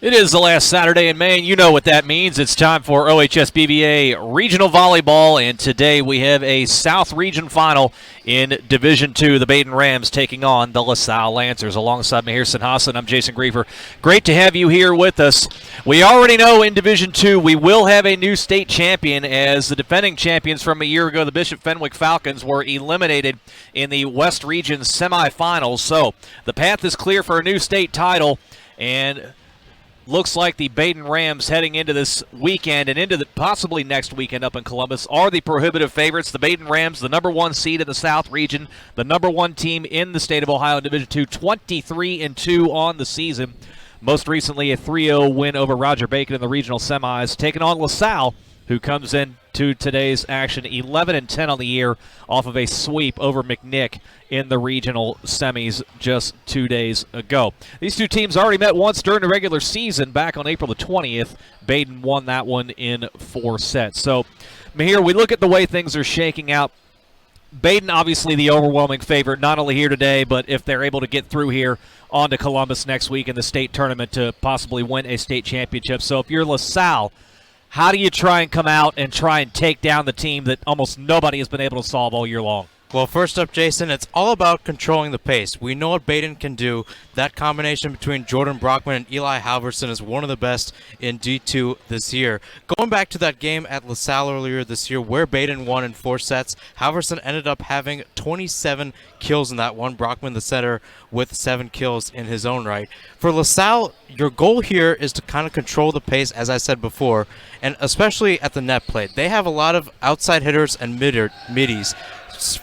It is the last Saturday in May, and you know what that means. It's time for OHS BVA Regional Volleyball, and today we have a South Region Final in Division II. The Badin Rams taking on the LaSalle Lancers. Alongside me here, Hassan. I'm Jason Griefer. Great to have you here with us. We already know in Division II we will have a new state champion, as the defending champions from a year ago, the Bishop Fenwick Falcons, were eliminated in the West Region semifinals. So the path is clear for a new state title, and looks like the Badin Rams heading into this weekend and into the possibly next weekend up in Columbus are the prohibitive favorites. The Badin Rams, the number one seed in the South Region, the number one team in the state of Ohio in Division II, 23-2 on the season. Most recently a 3-0 win over Roger Bacon in the regional semis, taking on LaSalle, who comes in to today's action 11-10 on the year off of a sweep over McNick in the regional semis just 2 days ago. These two teams already met once during the regular season back on April the 20th. Badin won that one in 4 sets. So, Mahir, we look at the way things are shaking out. Badin obviously the overwhelming favorite, not only here today, but if they're able to get through here on to Columbus next week in the state tournament to possibly win a state championship. So if you're LaSalle, how do you try and come out and try and take down the team that almost nobody has been able to solve all year long? Well, first up, Jason, it's all about controlling the pace. We know what Badin can do. That combination between Jordan Brockman and Eli Halverson is one of the best in D2 this year. Going back to that game at LaSalle earlier this year where Badin won in 4 sets, Halverson ended up having 27 kills in that one. Brockman, the setter, with 7 kills in his own right. For LaSalle, your goal here is to kind of control the pace, as I said before, and especially at the net play. They have a lot of outside hitters and middies.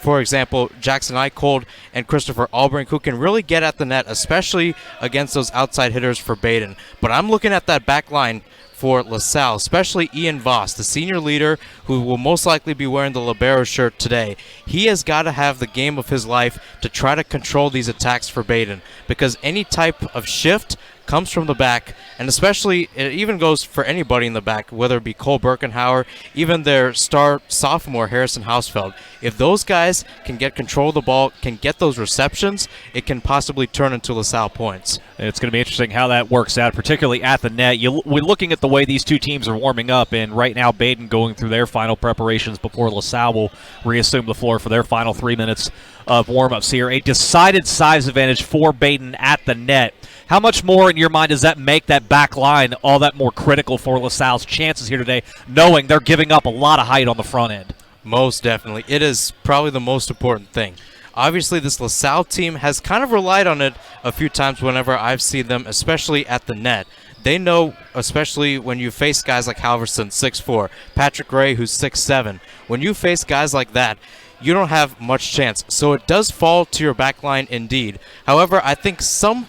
For example, Jackson Eichold and Christopher Albrink, who can really get at the net, especially against those outside hitters for Badin. But I'm looking at that back line for LaSalle, especially Ian Voss, the senior leader who will most likely be wearing the libero shirt today. He has got to have the game of his life to try to control these attacks for Badin, because any type of shift comes from the back, and especially it even goes for anybody in the back, whether it be Cole Birkenhauer, even their star sophomore Harrison Hausfeld. If those guys can get control of the ball, can get those receptions, it can possibly turn into LaSalle points. It's going to be interesting how that works out, particularly at the net. We're looking at the way these two teams are warming up, and right now Badin going through their final preparations before LaSalle will reassume the floor for their final 3 minutes of warm-ups here. A decided size advantage for Badin at the net. How much more, in your mind, does that make that back line all that more critical for LaSalle's chances here today, knowing they're giving up a lot of height on the front end? Most definitely. It is probably the most important thing. Obviously, this LaSalle team has kind of relied on it a few times whenever I've seen them, especially at the net. They know, especially when you face guys like Halverson, 6'4", Patrick Ray, who's 6'7", when you face guys like that, you don't have much chance. So it does fall to your back line indeed. However, I think some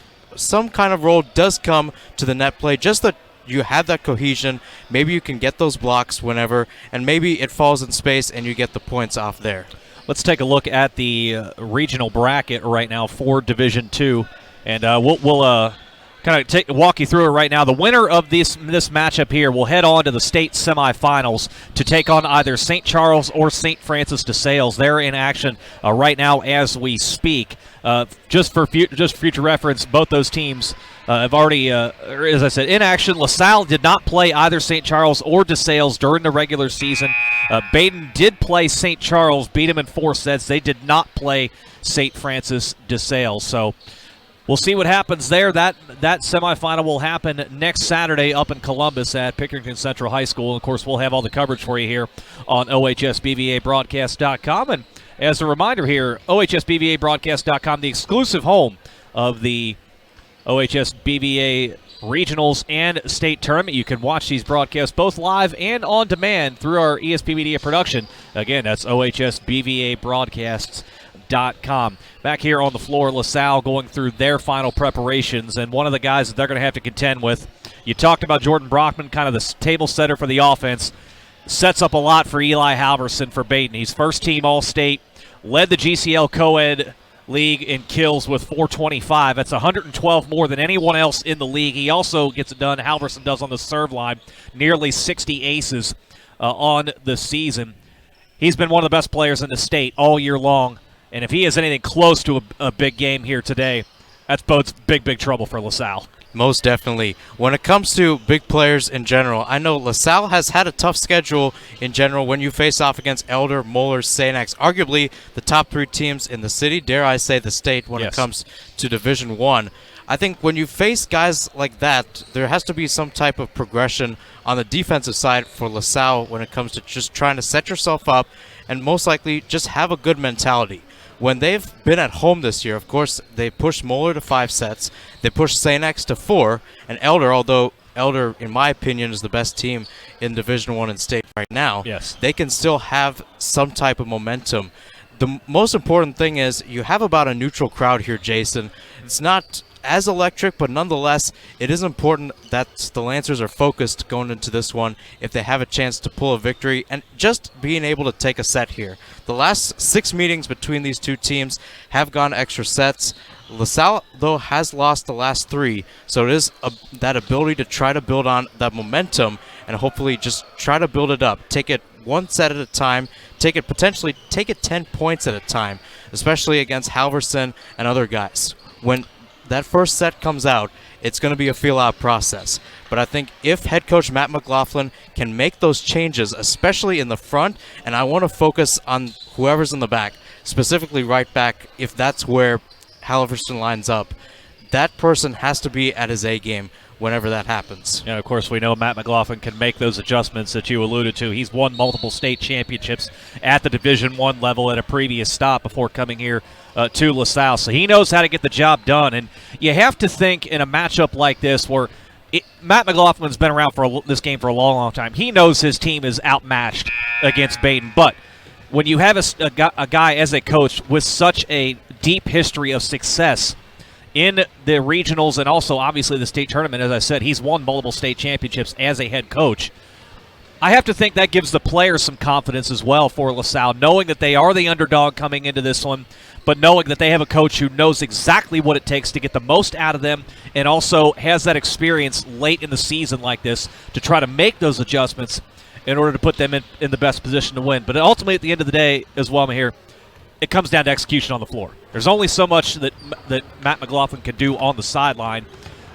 kind of role does come to the net play, just that you have that cohesion. Maybe you can get those blocks whenever, and maybe it falls in space and you get the points off there. Let's take a look at the regional bracket right now for Division II, and we'll kind of walk you through it right now. The winner of this matchup here will head on to the state semifinals to take on either St. Charles or St. Francis de Sales. They're in action right now as we speak. Just for future reference, both those teams have already, as I said, in action. LaSalle did not play either St. Charles or de Sales during the regular season. Badin did play St. Charles, beat them in 4 sets. They did not play St. Francis de Sales. So we'll see what happens there. That semifinal will happen next Saturday up in Columbus at Pickerington Central High School. Of course, we'll have all the coverage for you here on OHSBVABroadcast.com. And as a reminder here, OHSBVABroadcast.com, the exclusive home of the OHSBVA regionals and state tournament. You can watch these broadcasts both live and on demand through our ESP Media production. Again, that's OHSBVABroadcasts.com. Back here on the floor, LaSalle going through their final preparations, and one of the guys that they're going to have to contend with, you talked about Jordan Brockman, kind of the table setter for the offense, sets up a lot for Eli Halverson for Badin. He's first-team All-State, led the GCL Co-Ed League in kills with 425. That's 112 more than anyone else in the league. He also gets it done, Halverson does, on the serve line, nearly 60 aces on the season. He's been one of the best players in the state all year long, and if he has anything close to a big game here today, that bodes big trouble for LaSalle. Most definitely. When it comes to big players in general, I know LaSalle has had a tough schedule in general when you face off against Elder, Moeller, St. X, arguably the top 3 teams in the city, dare I say the state, when it comes to Division I. I think when you face guys like that, there has to be some type of progression on the defensive side for LaSalle when it comes to just trying to set yourself up and most likely just have a good mentality. When they've been at home this year, of course, they pushed Moeller to 5 sets. They pushed St. X to 4. And Elder, although Elder, in my opinion, is the best team in Division I in state right now, they can still have some type of momentum. The most important thing is you have about a neutral crowd here, Jason. It's not as electric, but nonetheless, it is important that the Lancers are focused going into this one if they have a chance to pull a victory and just being able to take a set here. The last 6 meetings between these two teams have gone extra sets. LaSalle, though, has lost the last 3, so it is that ability to try to build on that momentum and hopefully just try to build it up. Take it 1 set at a time, potentially take it 10 points at a time, especially against Halverson and other guys. When that first set comes out, it's going to be a feel-out process. But I think if head coach Matt McLaughlin can make those changes, especially in the front, and I want to focus on whoever's in the back, specifically right back, if that's where Halverson lines up, that person has to be at his A game whenever that happens. Yeah, of course, we know Matt McLaughlin can make those adjustments that you alluded to. He's won multiple state championships at the Division I level at a previous stop before coming here to LaSalle. So he knows how to get the job done. And you have to think in a matchup like this where Matt McLaughlin's been around for this game for a long, long time. He knows his team is outmatched against Badin. But when you have a guy as a coach with such a deep history of success in the regionals and also obviously the state tournament, as I said, he's won multiple state championships as a head coach. I have to think that gives the players some confidence as well for LaSalle, knowing that they are the underdog coming into this one, but knowing that they have a coach who knows exactly what it takes to get the most out of them and also has that experience late in the season like this to try to make those adjustments in order to put them in the best position to win. But ultimately, at the end of the day, as well, here, it comes down to execution on the floor. There's only so much that Matt McLaughlin can do on the sideline,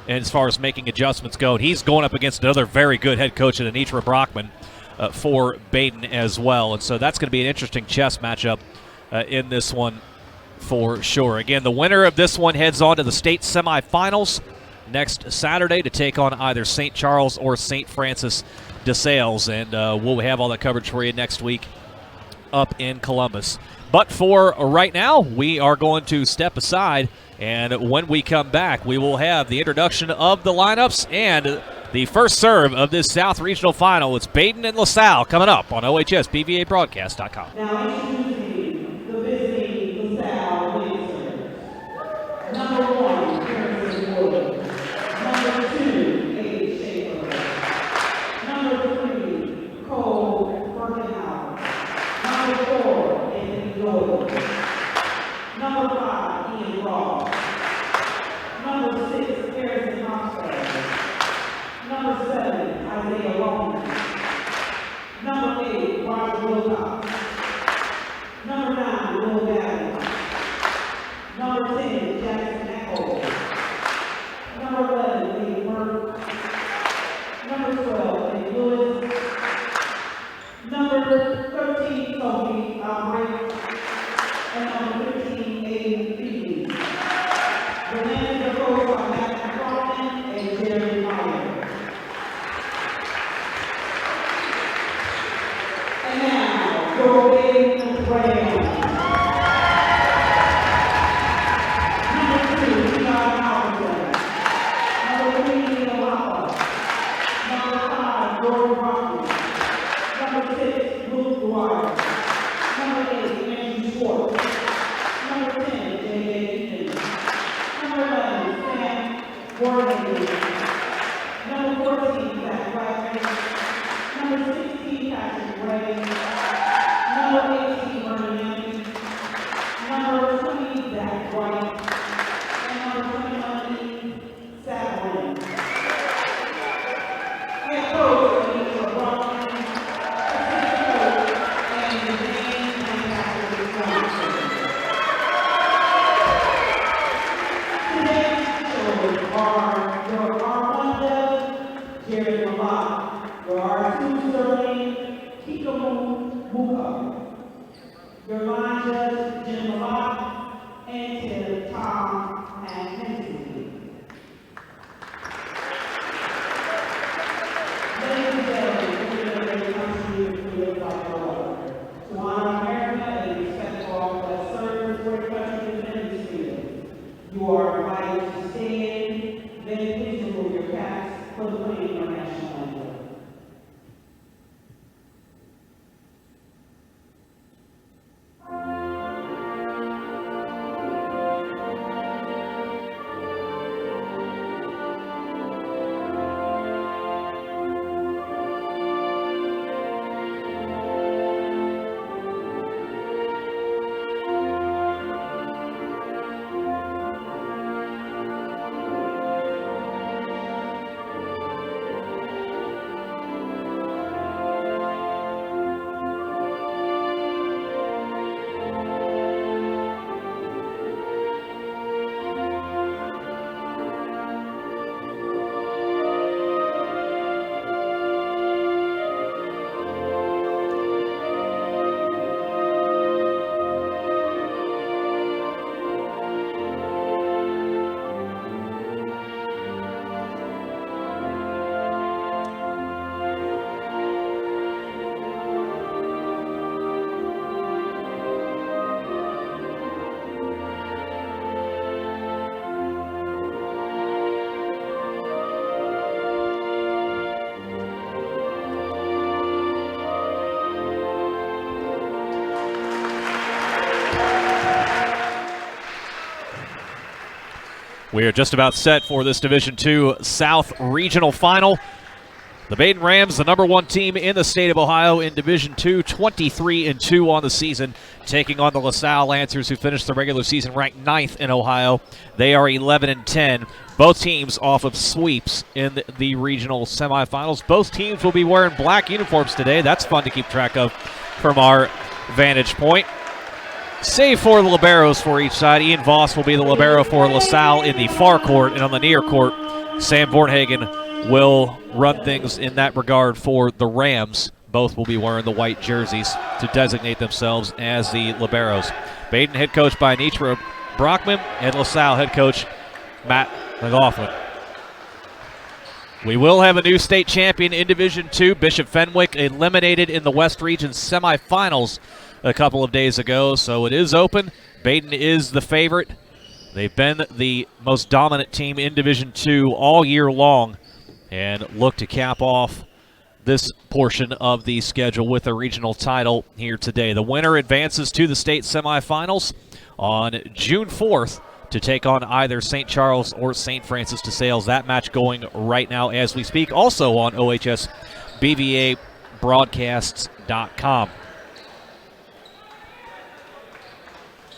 and as far as making adjustments go, he's going up against another very good head coach in Anitra Brockman for Badin as well. And so that's going to be an interesting chess matchup in this one for sure. Again, the winner of this one heads on to the state semifinals next Saturday to take on either St. Charles or St. Francis de Sales. And we'll have all that coverage for you next week up in Columbus. But for right now, we are going to step aside, and when we come back, we will have the introduction of the lineups and the first serve of this South Regional Final. It's Badin and LaSalle coming up on OHSBVABroadcast.com. Now introducing the visiting LaSalle Lancers. Number 1, Harrison Wood. Number 2, Abe Schaefer. Number 3, Cole Birkenhow. Number 4, Anthony Doyle. Number 5, Ian Ross. Number 6, Harrison Hofstad. Number 7, Isaiah Walton. Number 8, Roger Wilcox. Number 9, Will Badin. Number 10, Jackson Echo. Number 11, Lee Burke. Number 12, St. Louis. Number 13, Sophie Albrecht. And number 15, Aiden Feely. The men are coached by Matt McLaughlin and Jerry Meyer. And now, your Aiden Graham. Number 2, Eli Howard. Number 3, Neil Lapa. Number 5, Jordan Rocky. Number 6, Luke Dwyer. Number 8, Andrew Schwartz. Number 10, J.J. Ethan. Number 11, Sam Warren. Number 14, Zach Wagner. Number 16, Patrick Gray. Number 18, Vernon Yankee. Number 20, Zach White. And number 21, Salle. Head coach, Anitra Brockman. Assistant coach, and James and Patrick Johnson. Today's shows are your To honor America and respect for all that serve this great country and defend this freedom. You are invited to stand, then please remove your caps for the playing of our national anthem. We are just about set for this Division II South Regional Final. The Badin Rams, the #1 team in the state of Ohio in Division II, 23-2 on the season, taking on the LaSalle Lancers, who finished the regular season ranked 9th in Ohio. They are 11-10. Both teams off of sweeps in the regional semifinals. Both teams will be wearing black uniforms today. That's fun to keep track of from our vantage point. Save for the liberos for each side. Ian Voss will be the libero for LaSalle in the far court, and on the near court, Sam Bornhagen will run things in that regard for the Rams. Both will be wearing the white jerseys to designate themselves as the liberos. Badin head coach by Anitra Brockman and LaSalle head coach Matt McLaughlin. We will have a new state champion in Division II. Bishop Fenwick eliminated in the West Region semifinals a couple of days ago, so it is open. Badin is the favorite. They've been the most dominant team in Division II all year long and look to cap off this portion of the schedule with a regional title here today. The winner advances to the state semifinals on June 4th to take on either St. Charles or St. Francis de Sales. That match going right now as we speak, also on OHSBVABroadcasts.com.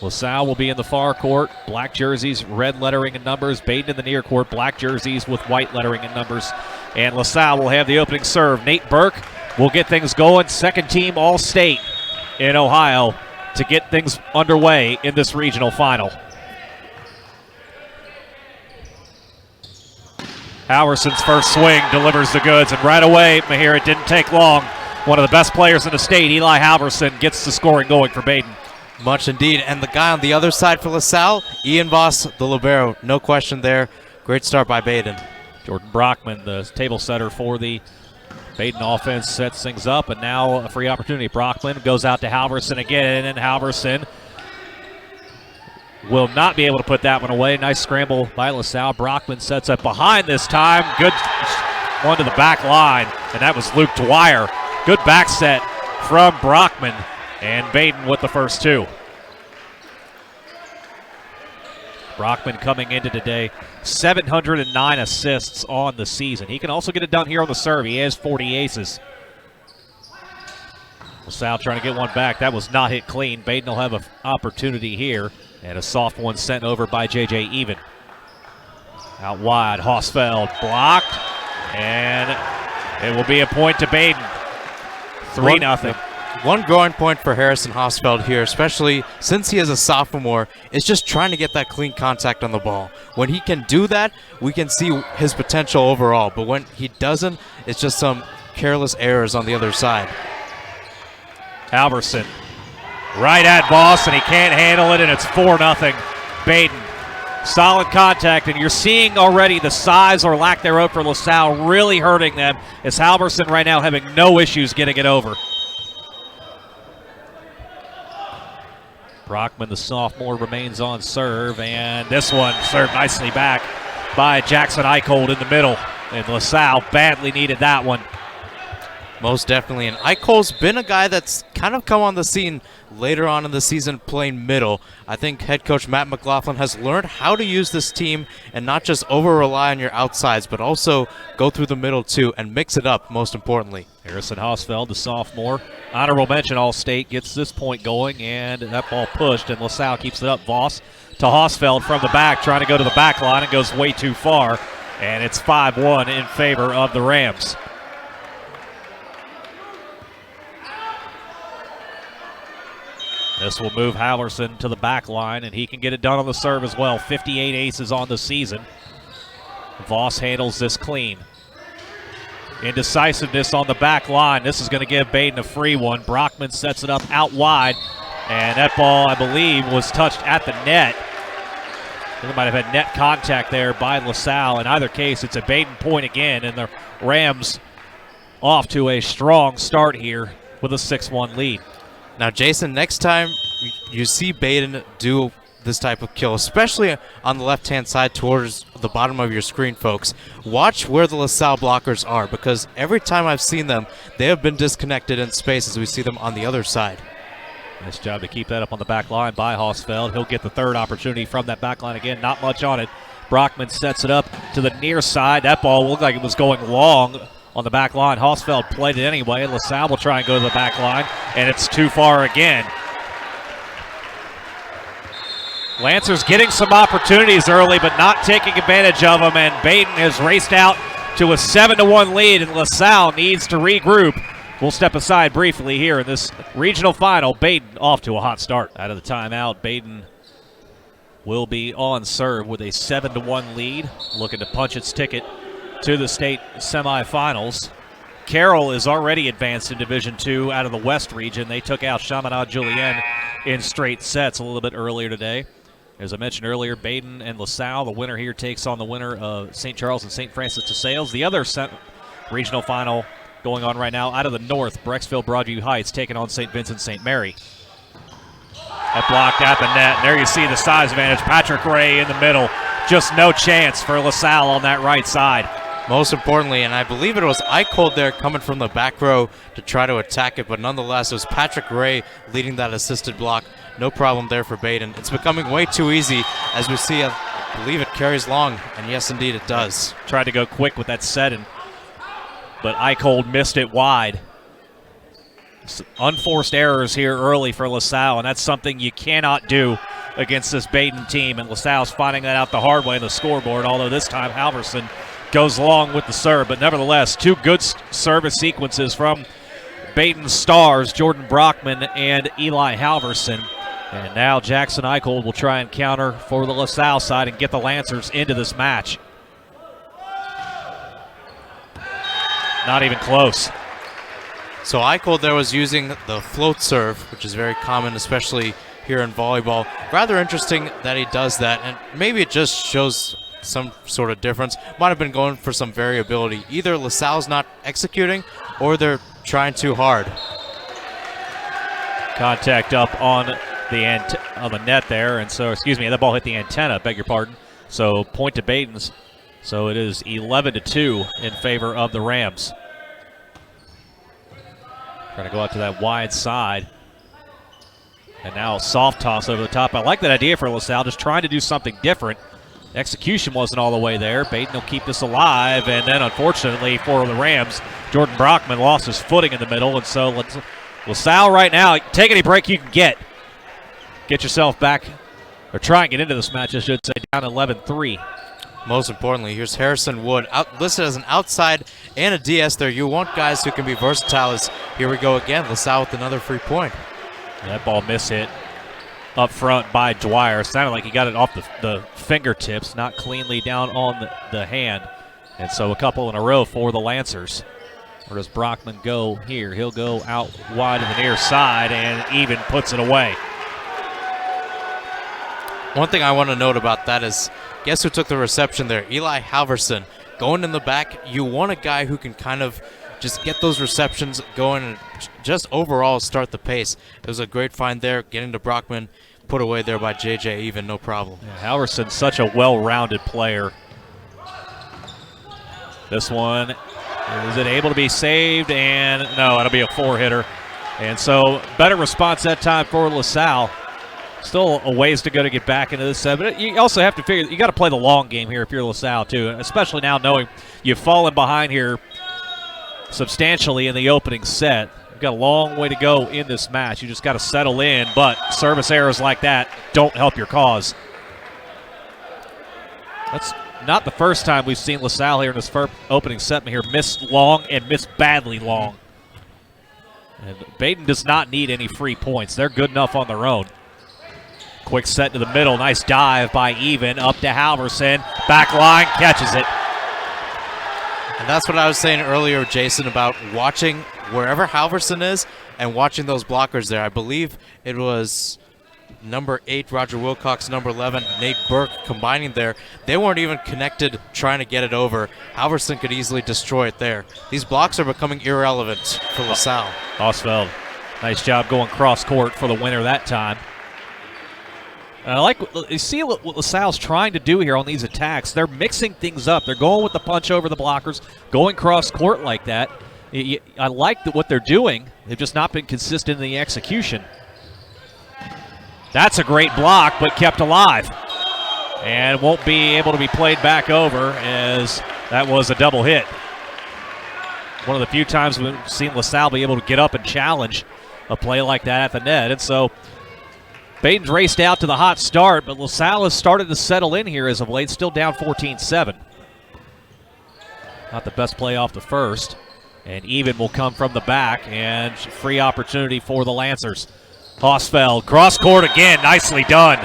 LaSalle will be in the far court, black jerseys, red lettering and numbers. Badin in the near court, black jerseys with white lettering and numbers. And LaSalle will have the opening serve. Nate Burke will get things going. Second team All-State in Ohio to get things underway in this regional final. Howerson's first swing delivers the goods, and right away, Mahir, it didn't take long. One of the best players in the state, Eli Halverson, gets the scoring going for Badin. Much indeed. And the guy on the other side for LaSalle, Ian Voss, the libero. No question there. Great start by Badin. Jordan Brockman, the table setter for the Badin offense, sets things up, and now a free opportunity. Brockman goes out to Halverson again, and Halverson will not be able to put that one away. Nice scramble by LaSalle. Brockman sets up behind this time. Good one to the back line, and that was Luke Dwyer. Good back set from Brockman, and Badin with the first two. Brockman coming into today, 709 assists on the season. He can also get it done here on the serve. He has 40 aces. LaSalle trying to get one back. That was not hit clean. Badin will have an opportunity here. And a soft one sent over by J.J. Even. Out wide, Hausfeld blocked. And it will be a point to Badin. 3-0. One growing point for Harrison Hausfeld here, especially since he is a sophomore, is just trying to get that clean contact on the ball. When he can do that, we can see his potential overall. But when he doesn't, it's just some careless errors on the other side. Halverson right at Voss, and he can't handle it, and it's 4-0 Badin. Solid contact, and you're seeing already the size or lack thereof for LaSalle really hurting them, as Halverson right now having no issues getting it over. Brockman, the sophomore, remains on serve, and this one served nicely back by Jackson Eicholt in the middle, and LaSalle badly needed that one. Most definitely, and Eicholt's been a guy that's kind of come on the scene later on in the season playing middle. I think head coach Matt McLaughlin has learned how to use this team and not just over-rely on your outsides, but also go through the middle too and mix it up, most importantly. Harrison Hosfeld, the sophomore, honorable mention All-State, gets this point going, and that ball pushed, and LaSalle keeps it up. Voss to Hosfeld from the back, trying to go to the back line, and goes way too far, and it's 5-1 in favor of the Rams. This will move Halverson to the back line, and he can get it done on the serve as well. 58 aces on the season. Voss handles this clean. Indecisiveness on the back line. This is going to give Badin a free one. Brockman sets it up out wide, and that ball, I believe, was touched at the net. I think it might have had net contact there by LaSalle. In either case, it's a Badin point again, and the Rams off to a strong start here with a 6-1 lead. Now, Jason, next time you see Badin do this type of kill, especially on the left-hand side towards the bottom of your screen, folks, watch where the LaSalle blockers are, because every time I've seen them, they have been disconnected in space as we see them on the other side. Nice job to keep that up on the back line by Hosfeld. He'll get the third opportunity from that back line again. Not much on it. Brockman sets it up to the near side. That ball looked like it was going long on the back line. Hosfeld played it anyway. LaSalle will try and go to the back line, and it's too far again. Lancers getting some opportunities early, but not taking advantage of them, and Badin has raced out to a 7-1 lead, and LaSalle needs to regroup. We'll step aside briefly here in this regional final. Badin off to a hot start. Out of the timeout, Badin will be on serve with a 7-1 lead, looking to punch its ticket to the state semifinals. Carroll is already advanced in Division II out of the West region. They took out Chaminade-Julienne in straight sets a little bit earlier today. As I mentioned earlier, Badin and LaSalle, the winner here takes on the winner of St. Charles and St. Francis de Sales. The other regional final going on right now out of the North, Brecksville-Broadview Heights taking on St. Vincent St. Mary. That blocked at the net. There you see the size advantage. Patrick Ray in the middle. Just no chance for LaSalle on that right side. Most importantly, and I believe it was Eicholt there coming from the back row to try to attack it, but nonetheless, it was Patrick Ray leading that assisted block. No problem there for Badin. It's becoming way too easy, as we see. I believe it carries long, and yes, indeed, it does. Tried to go quick with that setting, but Eicholt missed it wide. Unforced errors here early for LaSalle, and that's something you cannot do against this Badin team, and LaSalle's finding that out the hard way on the scoreboard, although this time Halverson goes long with the serve. But nevertheless, two good service sequences from Badin's stars, Jordan Brockman and Eli Halverson. And now Jackson Eicholt will try and counter for the LaSalle side and get the Lancers into this match. Not even close. So Eicholt there was using the float serve, which is very common, especially here in volleyball. Rather interesting that he does that, and maybe it just shows some sort of difference. Might have been going for some variability. Either LaSalle's not executing or they're trying too hard. Contact up on the net there, and so, excuse me, that ball hit the antenna, beg your pardon. So point to Badin's. So it is 11-2 in favor of the Rams. Trying to go out to that wide side. And now a soft toss over the top. I like that idea for LaSalle, just trying to do something different. Execution wasn't all the way there. Badin will keep this alive, and then unfortunately for the Rams, Jordan Brockman lost his footing in the middle, and so LaSalle right now, take any break you can get. Get yourself back, or try and get into this match, I should say, down 11-3. Most importantly, here's Harrison Wood, listed as an outside and a DS there. You want guys who can be versatile. Here we go again. LaSalle with another free point. That ball mishit up front by Dwyer. Sounded like he got it off the fingertips, not cleanly down on the hand. And so a couple in a row for the Lancers. Where does Brockman go here? He'll go out wide to the near side and even puts it away. One thing I want to note about that is, guess who took the reception there? Eli Halverson. Going in the back, you want a guy who can kind of just get those receptions going and just overall start the pace. It was a great find there, getting to Brockman, put away there by JJ Even, no problem. Yeah, Halverson's such a well-rounded player. This one, is it able to be saved? And no, it'll be a 4-hitter. And so better response that time for LaSalle. Still a ways to go to get back into this set, but you also have to figure you got to play the long game here if you're LaSalle too, especially now knowing you've fallen behind here substantially in the opening set. You've got a long way to go in this match. You just got to settle in, but service errors like that don't help your cause. That's not the first time we've seen LaSalle here in this first opening set here miss long and miss badly long. And Badin does not need any free points. They're good enough on their own. Quick set to the middle. Nice dive by Even. Up to Halverson. Back line. Catches it. And that's what I was saying earlier, Jason, about watching wherever Halverson is and watching those blockers there. I believe it was number 8, Roger Wilcox, number 11, Nate Burke combining there. They weren't even connected trying to get it over. Halverson could easily destroy it there. These blocks are becoming irrelevant for LaSalle. Osveld. Nice job going cross court for the winner that time. I like, you see what LaSalle's trying to do here on these attacks. They're mixing things up. They're going with the punch over the blockers, going cross court like that. I like what they're doing. They've just not been consistent in the execution. That's a great block, but kept alive. And won't be able to be played back over as that was a double hit. One of the few times we've seen LaSalle be able to get up and challenge a play like that at the net. And so Badin's raced out to the hot start, but LaSalle has started to settle in here as of late, still down 14-7. Not the best play off the first. And Even will come from the back, and free opportunity for the Lancers. Osveld, cross court again, nicely done.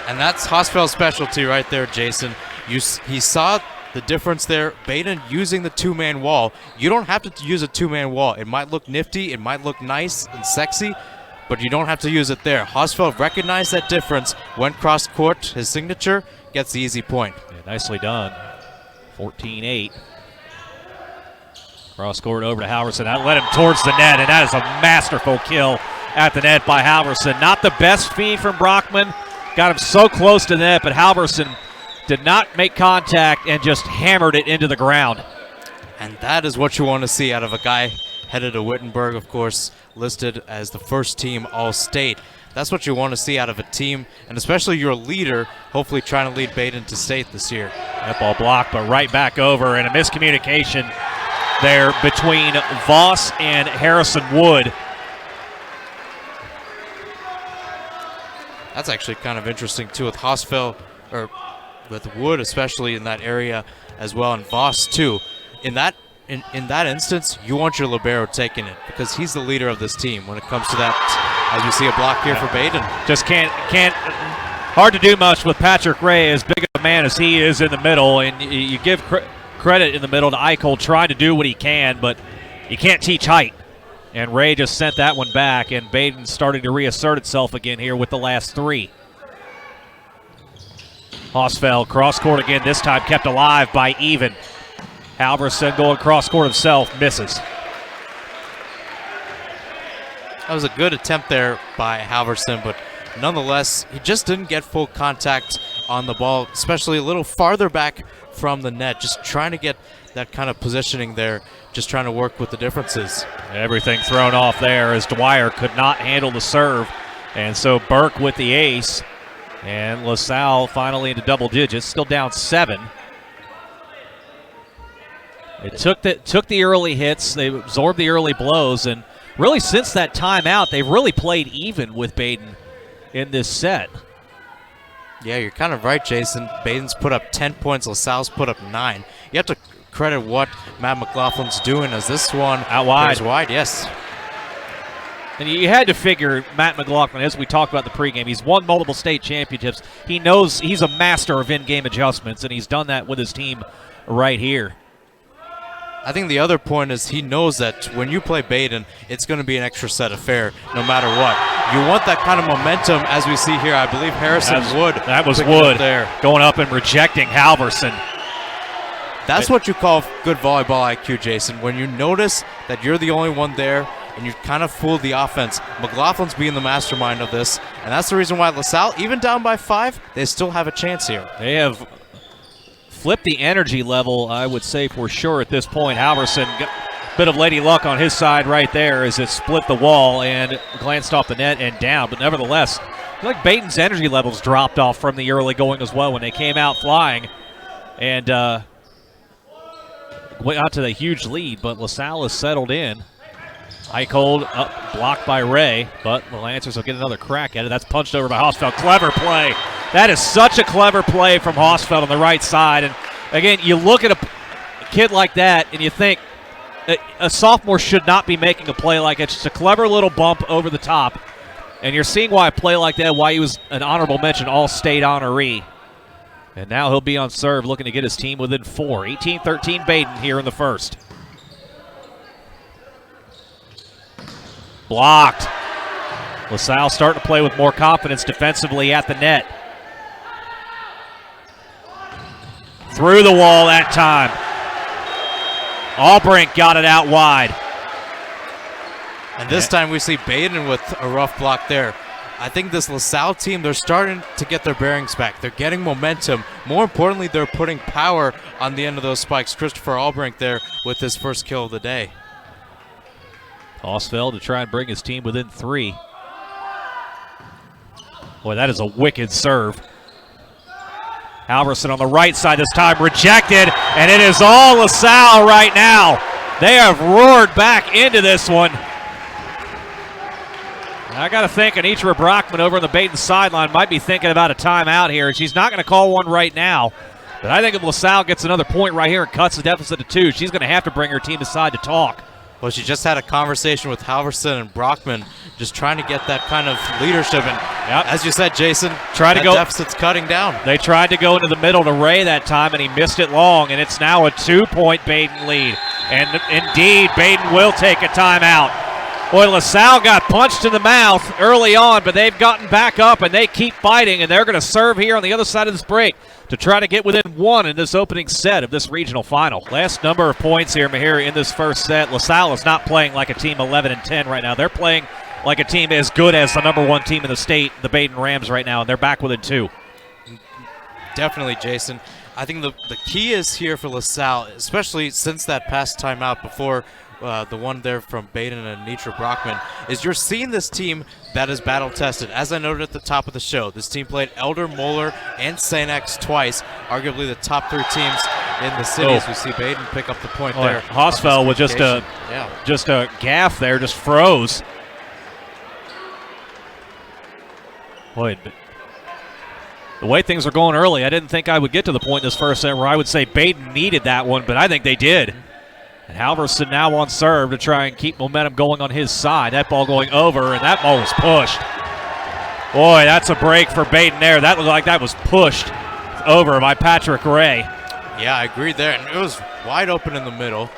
And that's Osveld's specialty right there, Jason. He saw the difference there. Badin using the two-man wall. You don't have to use a two-man wall. It might look nifty, it might look nice and sexy, but you don't have to use it there. Osveld recognized that difference, went cross court, his signature, gets the easy point. Yeah, nicely done. 14-8. Cross court over to Halverson. That led him towards the net, and that is a masterful kill at the net by Halverson. Not the best feed from Brockman. Got him so close to the net, but Halverson did not make contact and just hammered it into the ground. And that is what you want to see out of a guy headed to Wittenberg, of course, listed as the first team All-State. That's what you want to see out of a team, and especially your leader, hopefully trying to lead Badin to state this year. That ball blocked, but right back over, and a miscommunication there between Voss and Harrison Wood. That's actually kind of interesting too with Osveld, or with Wood especially in that area as well, and Voss too. In that instance, you want your libero taking it because he's the leader of this team when it comes to that. As we see a block here for Badin. Just can't. Hard to do much with Patrick Ray, as big a man as he is in the middle, and you give credit in the middle to Eichel trying to do what he can, but you can't teach height. And Ray just sent that one back, and Badin starting to reassert itself again here with the last three. Osveld, cross court again, this time kept alive by Even. Halverson going cross court himself, misses. That was a good attempt there by Halverson, but nonetheless, he just didn't get full contact on the ball, especially a little farther back from the net, just trying to get that kind of positioning there, just trying to work with the differences. Everything thrown off there as Dwyer could not handle the serve, and so Burke with the ace, and LaSalle finally into double digits, still down 7. It took the early hits, they absorbed the early blows, and really since that timeout, they've really played even with Badin in this set. Yeah, you're kind of right, Jason. Badin's put up 10 points, LaSalle's put up 9. You have to credit what Matt McLaughlin's doing as this one out wide. Goes wide, yes. And you had to figure Matt McLaughlin, as we talked about the pregame, he's won multiple state championships. He knows he's a master of in-game adjustments, and he's done that with his team right here. I think the other point is he knows that when you play Badin, it's going to be an extra set affair no matter what. You want that kind of momentum as we see here. I believe Harrison Wood. That was Wood there. Going up and rejecting Halverson. That's what you call good volleyball IQ, Jason. When you notice that you're the only one there and you kind of fool the offense. McLaughlin's being the mastermind of this, and that's the reason why LaSalle, even down by 5, they still have a chance here. They have flipped the energy level, I would say, for sure at this point. Halverson, bit of lady luck on his side right there as it split the wall and glanced off the net and down. But nevertheless, I feel like Badin's energy levels dropped off from the early going as well when they came out flying and went out to the huge lead. But LaSalle has settled in. Eicholt up, blocked by Ray, but the Lancers will get another crack at it. That's punched over by Hosfeld. Clever play. That is such a clever play from Hosfeld on the right side. And again, you look at a kid like that and you think a sophomore should not be making a play like it. It's just a clever little bump over the top. And you're seeing why a play like that, why he was an honorable mention All-State honoree. And now he'll be on serve looking to get his team within 4. 18-13 Badin here in the first. Blocked. LaSalle starting to play with more confidence defensively at the net. Through the wall that time. Albrink got it out wide. And this time we see Badin with a rough block there. I think this LaSalle team, they're starting to get their bearings back. They're getting momentum. More importantly, they're putting power on the end of those spikes. Christopher Albrink there with his first kill of the day. Hosfeld to try and bring his team within 3. Boy, that is a wicked serve. Halverson on the right side this time, rejected, and it is all LaSalle right now. They have roared back into this one. I got to think Anitra Brockman over on the Badin sideline might be thinking about a timeout here, and she's not going to call one right now. But I think if LaSalle gets another point right here and cuts the deficit to 2, she's going to have to bring her team aside to talk. Well, she just had a conversation with Halverson and Brockman, just trying to get that kind of leadership. And as you said, Jason, that deficit's cutting down. They tried to go into the middle to Ray that time, and he missed it long, and it's now a 2-point Badin lead. And indeed, Badin will take a timeout. Boy, LaSalle got punched in the mouth early on, but they've gotten back up, and they keep fighting, and they're going to serve here on the other side of this break to try to get within 1 in this opening set of this regional final. Last number of points here, Mahir, in this first set. LaSalle is not playing like a team 11-10 right now. They're playing like a team as good as the number 1 team in the state, the Badin Rams right now, and they're back within 2. Definitely, Jason. I think the key is here for LaSalle, especially since that past timeout before the one there from Badin and Anitra Brockman, is you're seeing this team that is battle-tested. As I noted at the top of the show, this team played Elder, Moeller, and St. X twice, arguably the top 3 teams in the city. As we see Badin pick up the point there. Hosfeld with just a gaff there, just froze. Boy, the way things are going early, I didn't think I would get to the point in this first set where I would say Badin needed that one, but I think they did. And Halverson now on serve to try and keep momentum going on his side. That ball going over, and that ball was pushed. Boy, that's a break for Badin there. That looked like that was pushed over by Patrick Ray. Yeah, I agreed there, and it was wide open in the middle.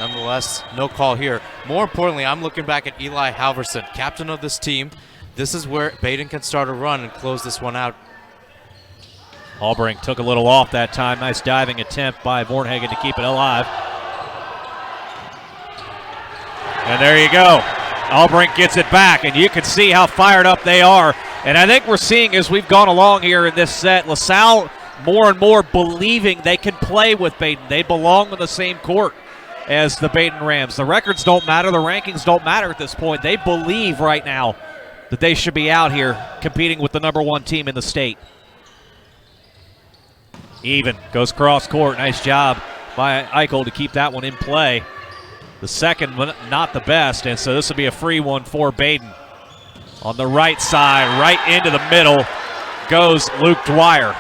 Nonetheless, no call here. More importantly, I'm looking back at Eli Halverson, captain of this team. This is where Badin can start a run and close this one out. Albrink took a little off that time. Nice diving attempt by Vornhagen to keep it alive. And there you go. Albrink gets it back, and you can see how fired up they are. And I think we're seeing as we've gone along here in this set, LaSalle more and more believing they can play with Badin. They belong on the same court as the Badin Rams. The records don't matter. The rankings don't matter at this point. They believe right now that they should be out here competing with the number 1 team in the state. Even goes cross court. Nice job by Eicholt to keep that one in play. The second one, not the best, and so this will be a free one for Badin. On the right side, right into the middle, goes Luke Dwyer.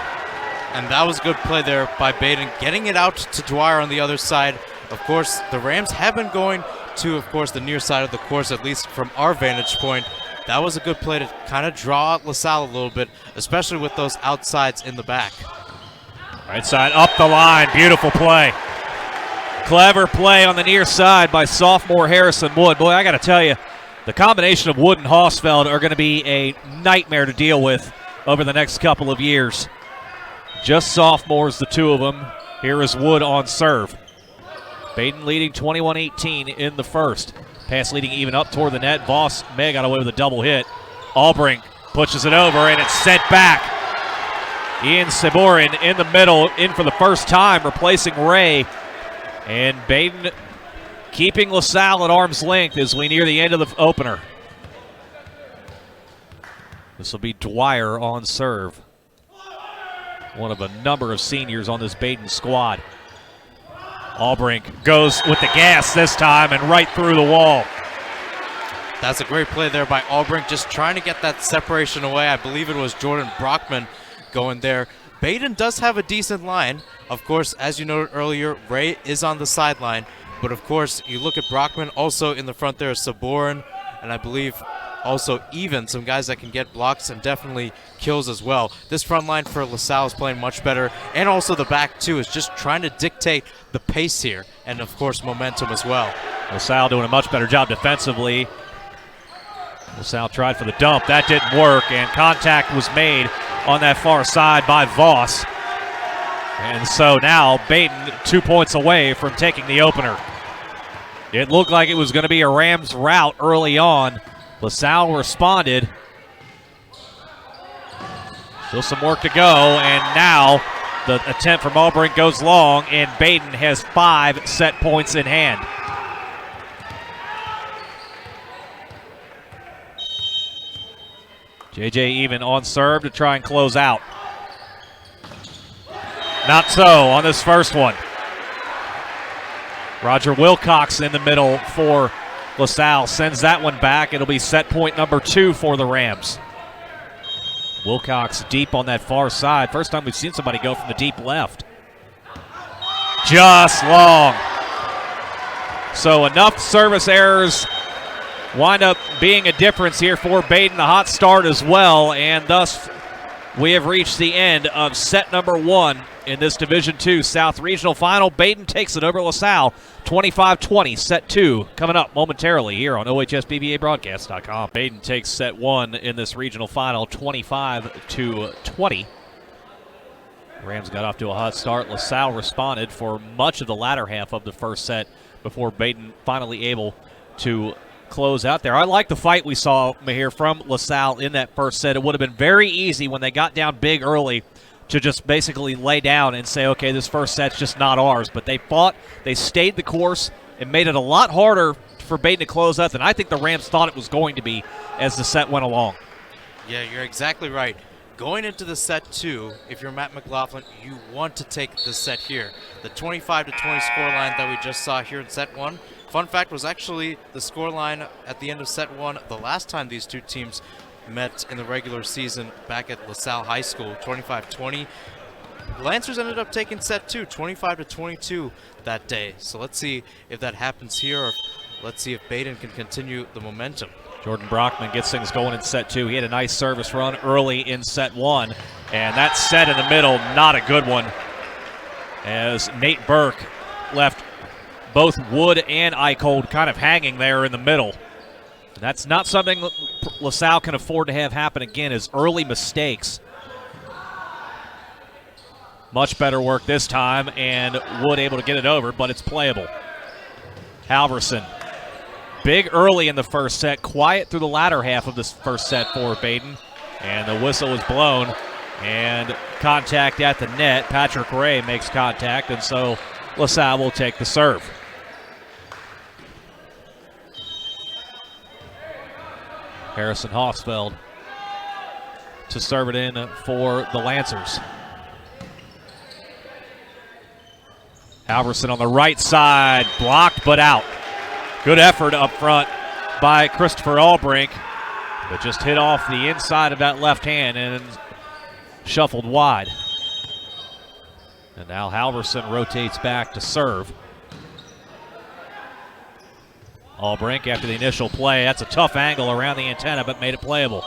And that was a good play there by Badin, getting it out to Dwyer on the other side. Of course, the Rams have been going to, of course, the near side of the course, at least from our vantage point. That was a good play to kind of draw out LaSalle a little bit, especially with those outsides in the back. Right side, up the line, beautiful play. Clever play on the near side by sophomore Harrison Wood. Boy, I got to tell you, the combination of Wood and Hausfeld are going to be a nightmare to deal with over the next couple of years. Just sophomores, the two of them. Here is Wood on serve. Badin leading 21-18 in the first. Pass leading even up toward the net. Voss may got away with a double hit. Albrink pushes it over, and it's sent back. Ian Saborin in the middle, in for the first time, replacing Ray. And Badin keeping LaSalle at arm's length as we near the end of the opener. This will be Dwyer on serve. One of a number of seniors on this Badin squad. Albrink goes with the gas this time and right through the wall. That's a great play there by Albrink, just trying to get that separation away. I believe it was Jordan Brockman going there. Badin does have a decent line. Of course, as you noted earlier, Ray is on the sideline. But of course, you look at Brockman, also in the front there is Saborin, and I believe also even some guys that can get blocks and definitely kills as well. This front line for LaSalle is playing much better, and also the back too is just trying to dictate the pace here, and of course momentum as well. LaSalle doing a much better job defensively. LaSalle tried for the dump. That didn't work, and contact was made on that far side by Voss. And so now Badin 2 points away from taking the opener. It looked like it was going to be a Rams rout early on. LaSalle responded. Still some work to go, and now the attempt from Albrink goes long, and Badin has 5 set points in hand. JJ even on serve to try and close out. Not so on this first one. Roger Wilcox in the middle for LaSalle sends that one back. It'll be set point number 2 for the Rams. Wilcox deep on that far side. First time we've seen somebody go from the deep left. Just long. So enough service errors wind up being a difference here for Badin. A hot start as well, and thus we have reached the end of set number 1 in this Division II South Regional Final. Badin takes it over LaSalle 25-20. Set 2 coming up momentarily here on OHSBVABroadcast.com. Badin takes set 1 in this regional final 25-20. Rams got off to a hot start. LaSalle responded for much of the latter half of the first set before Badin finally able to close out there. I like the fight we saw here from LaSalle in that first set. It would have been very easy when they got down big early to just basically lay down and say, okay, this first set's just not ours. But they fought, they stayed the course, and made it a lot harder for Badin to close out than I think the Rams thought it was going to be as the set went along. Yeah, you're exactly right. Going into the set 2, if you're Matt McLaughlin, you want to take the set here. The 25-20 scoreline that we just saw here in set 1, fun fact, was actually the scoreline at the end of set 1 the last time these two teams met in the regular season back at LaSalle High School, 25-20. Lancers ended up taking set 2, 25-22 that day. So let's see if that happens here, or let's see if Badin can continue the momentum. Jordan Brockman gets things going in set 2. He had a nice service run early in set 1, and that set in the middle, not a good one, as Nate Burke left both Wood and Eicholt kind of hanging there in the middle. That's not something LaSalle can afford to have happen again, as early mistakes. Much better work this time, and Wood able to get it over, but it's playable. Halverson, big early in the first set, quiet through the latter half of this first set for Badin, and the whistle is blown, and contact at the net. Patrick Ray makes contact, and so LaSalle will take the serve. Harrison Hausfeld to serve it in for the Lancers. Halverson on the right side, blocked but out. Good effort up front by Christopher Albrink, but just hit off the inside of that left hand and shuffled wide. And now Halverson rotates back to serve. Albrink after the initial play. That's a tough angle around the antenna, but made it playable.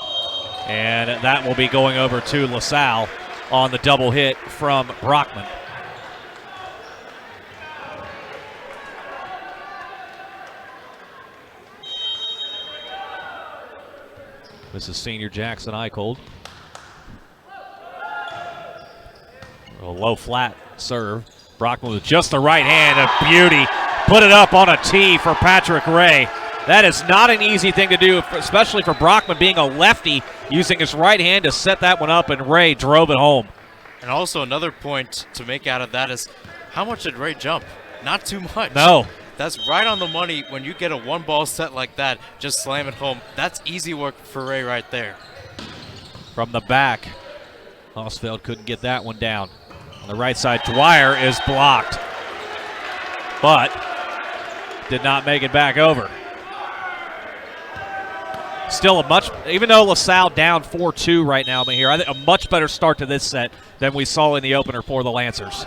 And that will be going over to LaSalle on the double hit from Brockman. This is senior Jackson Eichold. A low flat serve. Brockman with just the right hand, a beauty. Put it up on a tee for Patrick Ray. That is not an easy thing to do, especially for Brockman being a lefty, using his right hand to set that one up, and Ray drove it home. And also another point to make out of that is, how much did Ray jump? Not too much. No. That's right on the money. When you get a one-ball set like that, just slam it home. That's easy work for Ray right there. From the back, Hosfeld couldn't get that one down. On the right side, Dwyer is blocked, but did not make it back over. Still even though LaSalle down 4-2 right now, here, I think a much better start to this set than we saw in the opener for the Lancers.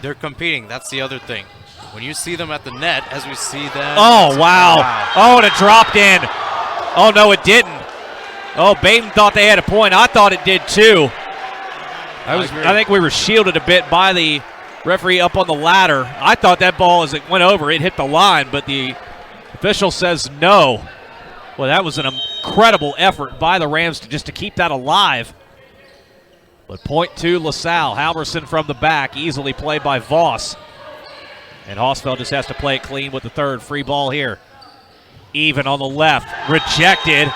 They're competing. That's the other thing. When you see them at the net, as we see them. Oh, wow. Oh, and it dropped in. Oh, no, it didn't. Oh, Badin thought they had a point. I thought it did too. I think we were shielded a bit by the referee up on the ladder. I thought that ball, as it went over, it hit the line, but the official says no. Well, that was an incredible effort by the Rams to keep that alive. But point to LaSalle. Halverson from the back, easily played by Voss. And Hosfeld just has to play it clean with the third. Free ball here. Even on the left. Rejected,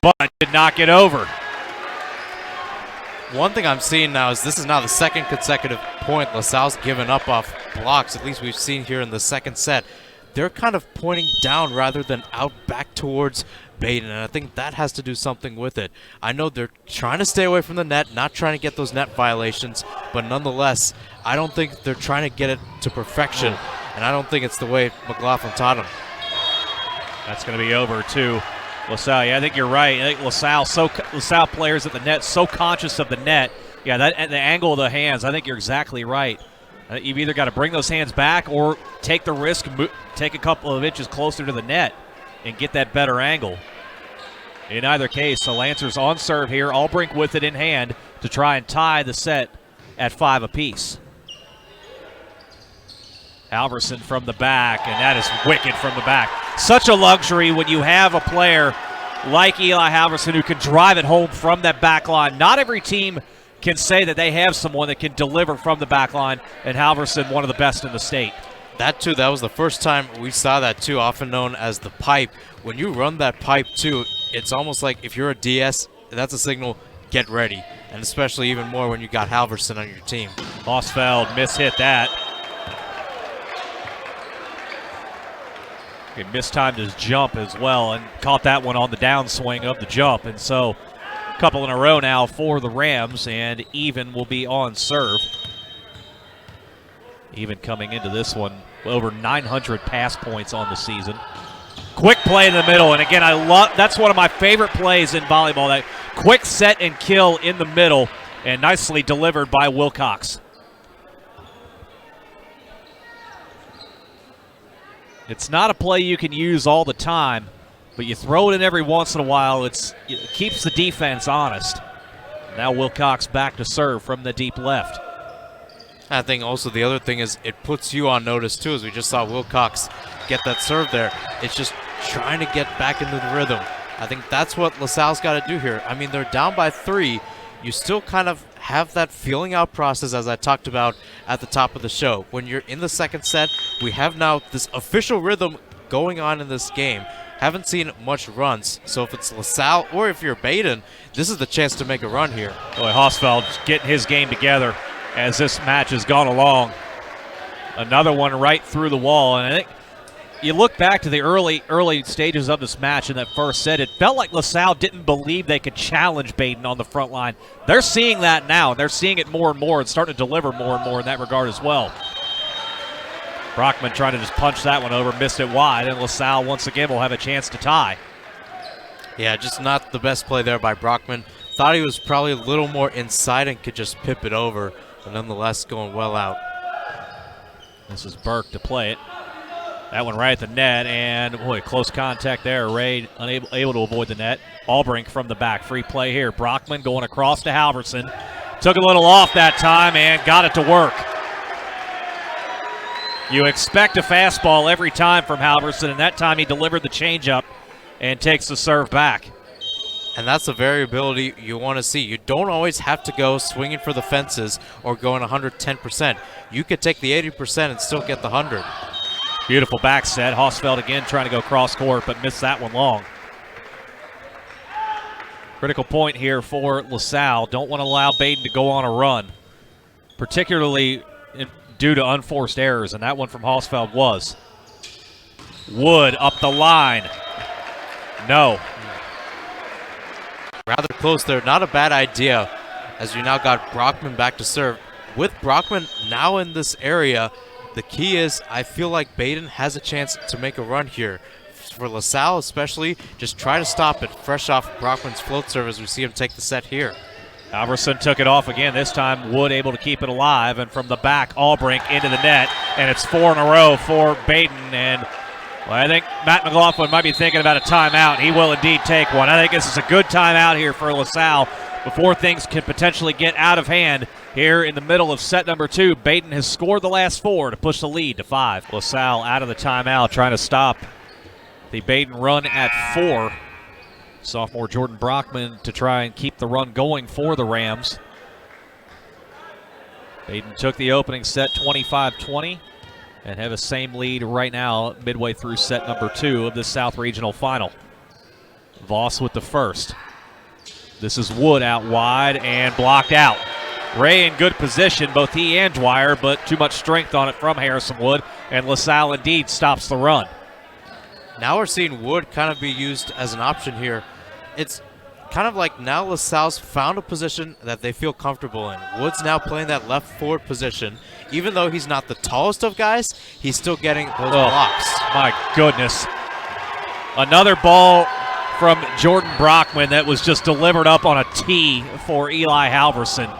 but did not get over. One thing I'm seeing now is this is now the second consecutive point LaSalle's given up off blocks, at least we've seen here in the second set. They're kind of pointing down rather than out back towards Badin, and I think that has to do something with it. I know they're trying to stay away from the net, not trying to get those net violations, but nonetheless, I don't think they're trying to get it to perfection, and I don't think it's the way McLaughlin taught them. That's going to be over to LaSalle. Yeah, I think you're right. I think LaSalle players at the net so conscious of the net. Yeah, that the angle of the hands. I think you're exactly right. You've either got to bring those hands back or take the risk, take a couple of inches closer to the net and get that better angle. In either case, the Lancers on serve here. Albrink with it in hand to try and tie the set at 5 apiece. Halverson from the back, and that is wicked from the back. Such a luxury when you have a player like Eli Halverson who can drive it home from that back line. Not every team can say that they have someone that can deliver from the back line, and Halverson, one of the best in the state. That too, that was the first time we saw that too, often known as the pipe. When you run that pipe too, it's almost like if you're a DS, that's a signal, get ready. And especially even more when you got Halverson on your team. Hosfeld mishit that. He mistimed his jump as well and caught that one on the downswing of the jump. And so a couple in a row now for the Rams, and Even will be on serve. Even coming into this one, over 900 pass points on the season. Quick play in the middle, and again, that's one of my favorite plays in volleyball, that quick set and kill in the middle, and nicely delivered by Wilcox. It's not a play you can use all the time, but you throw it in every once in a while. It keeps the defense honest. Now Wilcox back to serve from the deep left. I think also the other thing is it puts you on notice too, as we just saw Wilcox get that serve there. It's just trying to get back into the rhythm. I think that's what LaSalle's got to do here. I mean, they're down by 3. You still kind of have that feeling out process, as I talked about at the top of the show. When you're in the second set, we have now this official rhythm going on in this game. Haven't seen much runs, so if it's LaSalle or if you're Badin, this is the chance to make a run here. Boy, Hosfeld getting his game together as this match has gone along. Another one right through the wall, and I think you look back to the early stages of this match in that first set, it felt like LaSalle didn't believe they could challenge Badin on the front line. They're seeing that now, and they're seeing it more and more and starting to deliver more and more in that regard as well. Brockman trying to just punch that one over, missed it wide, and LaSalle once again will have a chance to tie. Yeah, just not the best play there by Brockman. Thought he was probably a little more inside and could just pip it over, but nonetheless going well out. This is Burke to play it. That one right at the net, and boy, close contact there. Ray able to avoid the net. Albrink from the back. Free play here. Brockman going across to Halverson. Took a little off that time and got it to work. You expect a fastball every time from Halverson, and that time he delivered the changeup and takes the serve back. And that's the variability you want to see. You don't always have to go swinging for the fences or going 110%. You could take the 80% and still get the 100. Beautiful back set. Hausfeld again trying to go cross court, but missed that one long. Critical point here for LaSalle. Don't want to allow Badin to go on a run, particularly due to unforced errors, and that one from Hausfeld was. Wood up the line. No. Rather close there. Not a bad idea, as you now got Brockman back to serve. With Brockman now in this area, the key is I feel like Badin has a chance to make a run here. For LaSalle especially, just try to stop it fresh off Brockman's float serve as we see him take the set here. Halverson took it off again. This time Wood able to keep it alive, and from the back, Allbrink into the net, and it's 4 in a row for Badin. And well, I think Matt McLaughlin might be thinking about a timeout. He will indeed take one. I think this is a good timeout here for LaSalle before things can potentially get out of hand here in the middle of set number 2. Badin has scored the last 4 to push the lead to 5. LaSalle out of the timeout trying to stop the Badin run at 4. Sophomore Jordan Brockman to try and keep the run going for the Rams. Badin took the opening set 25-20 and have the same lead right now midway through set number 2 of the South Regional Final. Voss with the first. This is Wood out wide and blocked out. Ray in good position, both he and Dwyer, but too much strength on it from Harrison Wood, and LaSalle indeed stops the run. Now we're seeing Wood kind of be used as an option here. It's kind of like now LaSalle's found a position that they feel comfortable in. Wood's now playing that left forward position. Even though he's not the tallest of guys, he's still getting those blocks. My goodness. Another ball from Jordan Brockman that was just delivered up on a tee for Eli Halverson.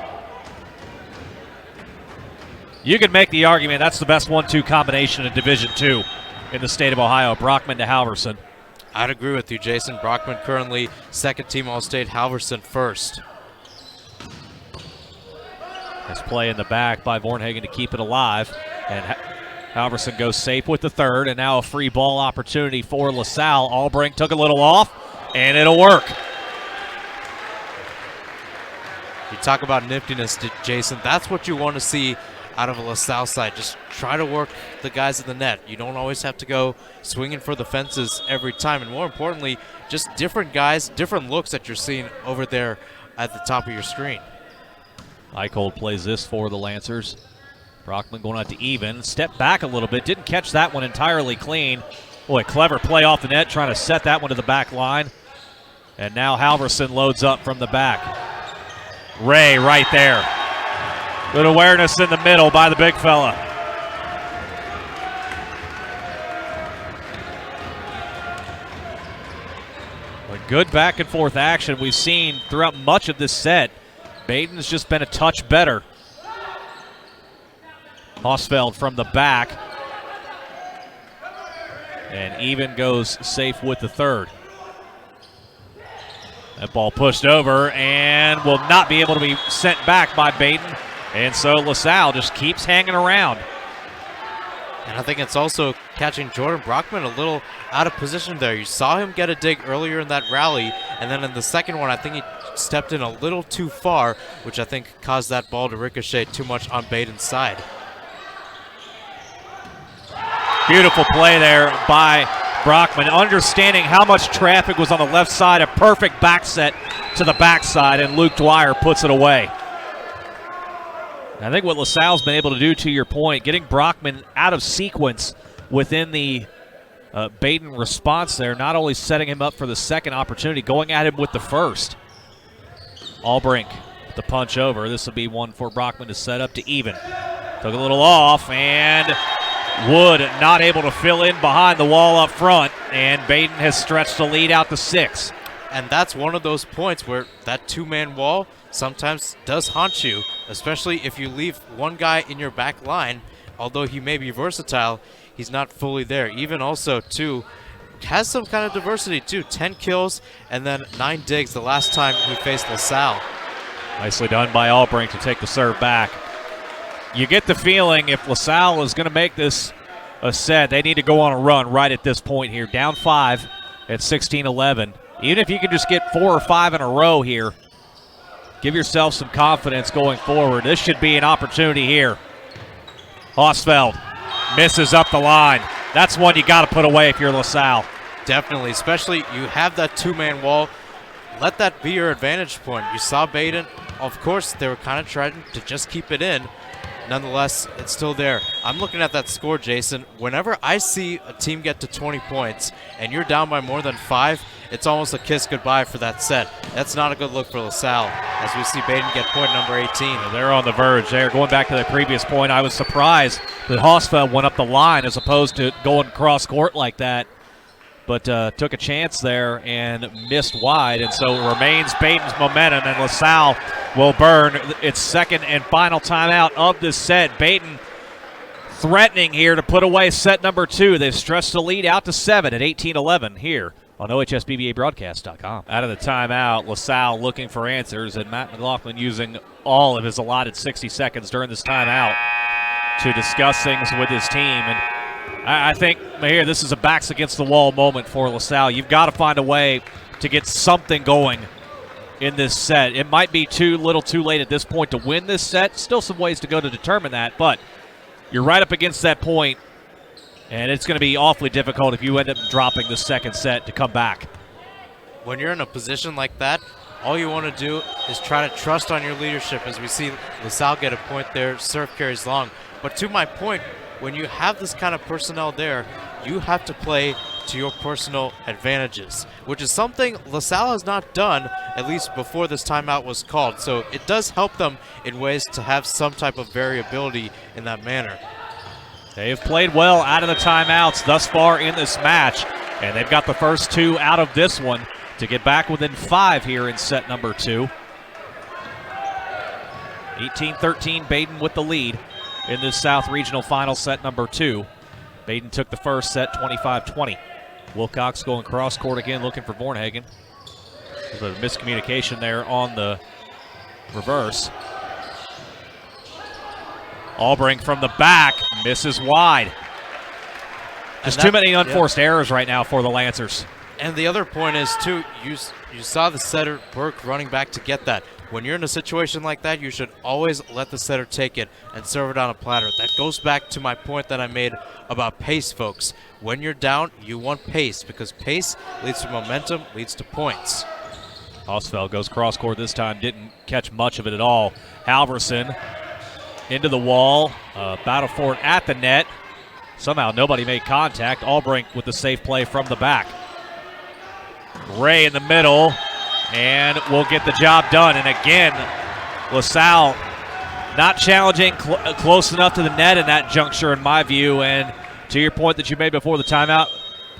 You could make the argument that's the best 1-2 combination in Division II in the state of Ohio, Brockman to Halverson. I'd agree with you, Jason. Brockman currently second team All-State, Halverson first. Nice play in the back by Vornhagen to keep it alive. And Halverson goes safe with the third, and now a free ball opportunity for LaSalle. Allbrink took a little off, and it'll work. You talk about niftiness, Jason. That's what you want to see out of a LaSalle side. Just try to work the guys in the net. You don't always have to go swinging for the fences every time. And more importantly, just different guys, different looks that you're seeing over there at the top of your screen. Eicholt plays this for the Lancers. Brockman going out to even. Step back a little bit. Didn't catch that one entirely clean. Boy, clever play off the net, trying to set that one to the back line. And now Halverson loads up from the back. Ray right there. Good awareness in the middle by the big fella. A good back and forth action we've seen throughout much of this set. Badin's just been a touch better. Hausfeld from the back. And even goes safe with the third. That ball pushed over and will not be able to be sent back by Badin. And so LaSalle just keeps hanging around. And I think it's also catching Jordan Brockman a little out of position there. You saw him get a dig earlier in that rally, and then in the second one, I think he stepped in a little too far, which I think caused that ball to ricochet too much on Badin's side. Beautiful play there by Brockman, understanding how much traffic was on the left side. A perfect back set to the backside, and Luke Dwyer puts it away. I think what LaSalle's been able to do, to your point, getting Brockman out of sequence within the Badin response there, not only setting him up for the second opportunity, going at him with the first. Allbrink, the punch over. This will be one for Brockman to set up to even. Took a little off, and Wood not able to fill in behind the wall up front, and Badin has stretched the lead out to 6. And that's one of those points where that two-man wall sometimes does haunt you, especially if you leave one guy in your back line. Although he may be versatile, he's not fully there. Even also, too, has some kind of diversity, too. 10 kills and then 9 digs the last time he faced LaSalle. Nicely done by Allbrink to take the serve back. You get the feeling if LaSalle is going to make this a set, they need to go on a run right at this point here. Down 5 at 16-11. Even if you can just get 4 or 5 in a row here, give yourself some confidence going forward. This should be an opportunity here. Hausfeld misses up the line. That's one you got to put away if you're LaSalle. Definitely, especially you have that two-man wall. Let that be your advantage point. You saw Badin. Of course, they were kind of trying to just keep it in. Nonetheless, it's still there. I'm looking at that score, Jason. Whenever I see a team get to 20 points and you're down by more than 5, it's almost a kiss goodbye for that set. That's not a good look for LaSalle as we see Badin get point number 18. They're on the verge there. Going back to the previous point, I was surprised that Hausfeld went up the line as opposed to going cross court like that. But took a chance there and missed wide, and so it remains Badin's momentum, and LaSalle will burn its second and final timeout of this set. Badin threatening here to put away set number 2. They've stretched the lead out to 7 at 18-11 here on OHSBBABroadcast.com. Out of the timeout, LaSalle looking for answers, and Matt McLaughlin using all of his allotted 60 seconds during this timeout to discuss things with his team. And I think, Mahir, this is a backs against the wall moment for LaSalle. You've got to find a way to get something going in this set. It might be too little too late at this point to win this set. Still some ways to go to determine that, but you're right up against that point, and it's going to be awfully difficult if you end up dropping the second set to come back. When you're in a position like that, all you want to do is try to trust on your leadership, as we see LaSalle get a point there, serve carries long. But to my point, when you have this kind of personnel there, you have to play to your personal advantages, which is something LaSalle has not done, at least before this timeout was called. So it does help them in ways to have some type of variability in that manner. They have played well out of the timeouts thus far in this match, and they've got the first 2 out of this one to get back within 5 here in set number 2. 18-13, Badin with the lead in this South Regional Final set number 2. Badin took the first set 25-20. Wilcox going cross court again, looking for Vornhagen. There's a miscommunication there on the reverse. Albring from the back, misses wide. Just too many unforced errors right now for the Lancers. And the other point is, too, you saw the setter, Burke, running back to get that. When you're in a situation like that, you should always let the setter take it and serve it on a platter. That goes back to my point that I made about pace, folks. When you're down, you want pace, because pace leads to momentum, leads to points. Hausfeld goes cross court this time, didn't catch much of it at all. Halverson into the wall, battle for it at the net. Somehow nobody made contact. Albrink with the safe play from the back. Ray in the middle, and we'll get the job done. And again, LaSalle not challenging close enough to the net in that juncture, in my view. And to your point that you made before the timeout,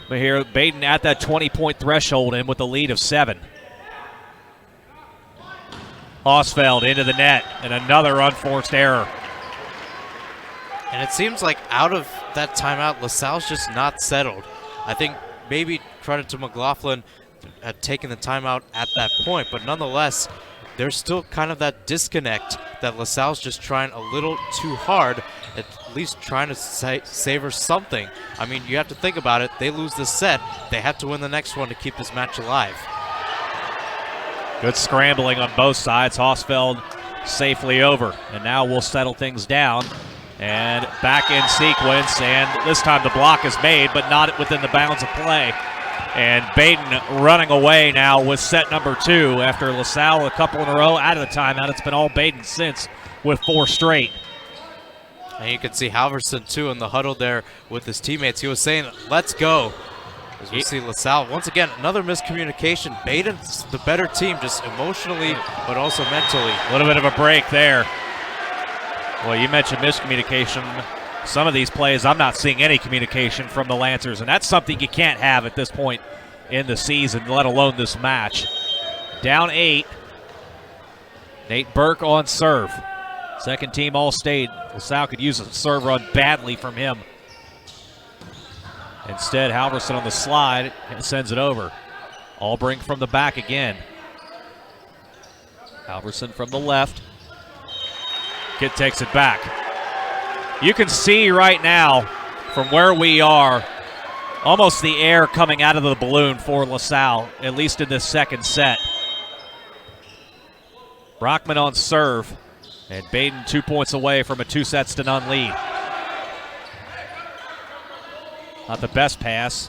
but here Badin at that 20-point threshold and with a lead of 7. Hausfeld into the net, and another unforced error. And it seems like out of that timeout, LaSalle's just not settled. I think maybe credit to McLaughlin at taking the timeout at that point, but nonetheless, there's still kind of that disconnect that LaSalle's just trying a little too hard, at least trying to savor something. I mean, you have to think about it. They lose this set, they have to win the next one to keep this match alive. Good scrambling on both sides. Hausfeld safely over, and now we'll settle things down. And back in sequence, and this time the block is made, but not within the bounds of play. And Badin running away now with set number 2 after LaSalle a couple in a row out of the timeout. It's been all Badin since with 4 straight. And you can see Halverson, too, in the huddle there with his teammates. He was saying, let's go. As we see LaSalle, once again, another miscommunication. Badin's the better team, just emotionally, but also mentally. A little bit of a break there. Well, you mentioned miscommunication. Some of these plays, I'm not seeing any communication from the Lancers, and that's something you can't have at this point in the season, let alone this match. Down 8. Nate Burke on serve. Second team All-State. LaSalle could use a serve run badly from him. Instead, Halverson on the slide and sends it over. Albrink from the back again. Halverson from the left. Kid takes it back. You can see right now from where we are almost the air coming out of the balloon for LaSalle, at least in this second set. Brockman on serve, and Badin 2 points away from a 2-0 lead. Not the best pass,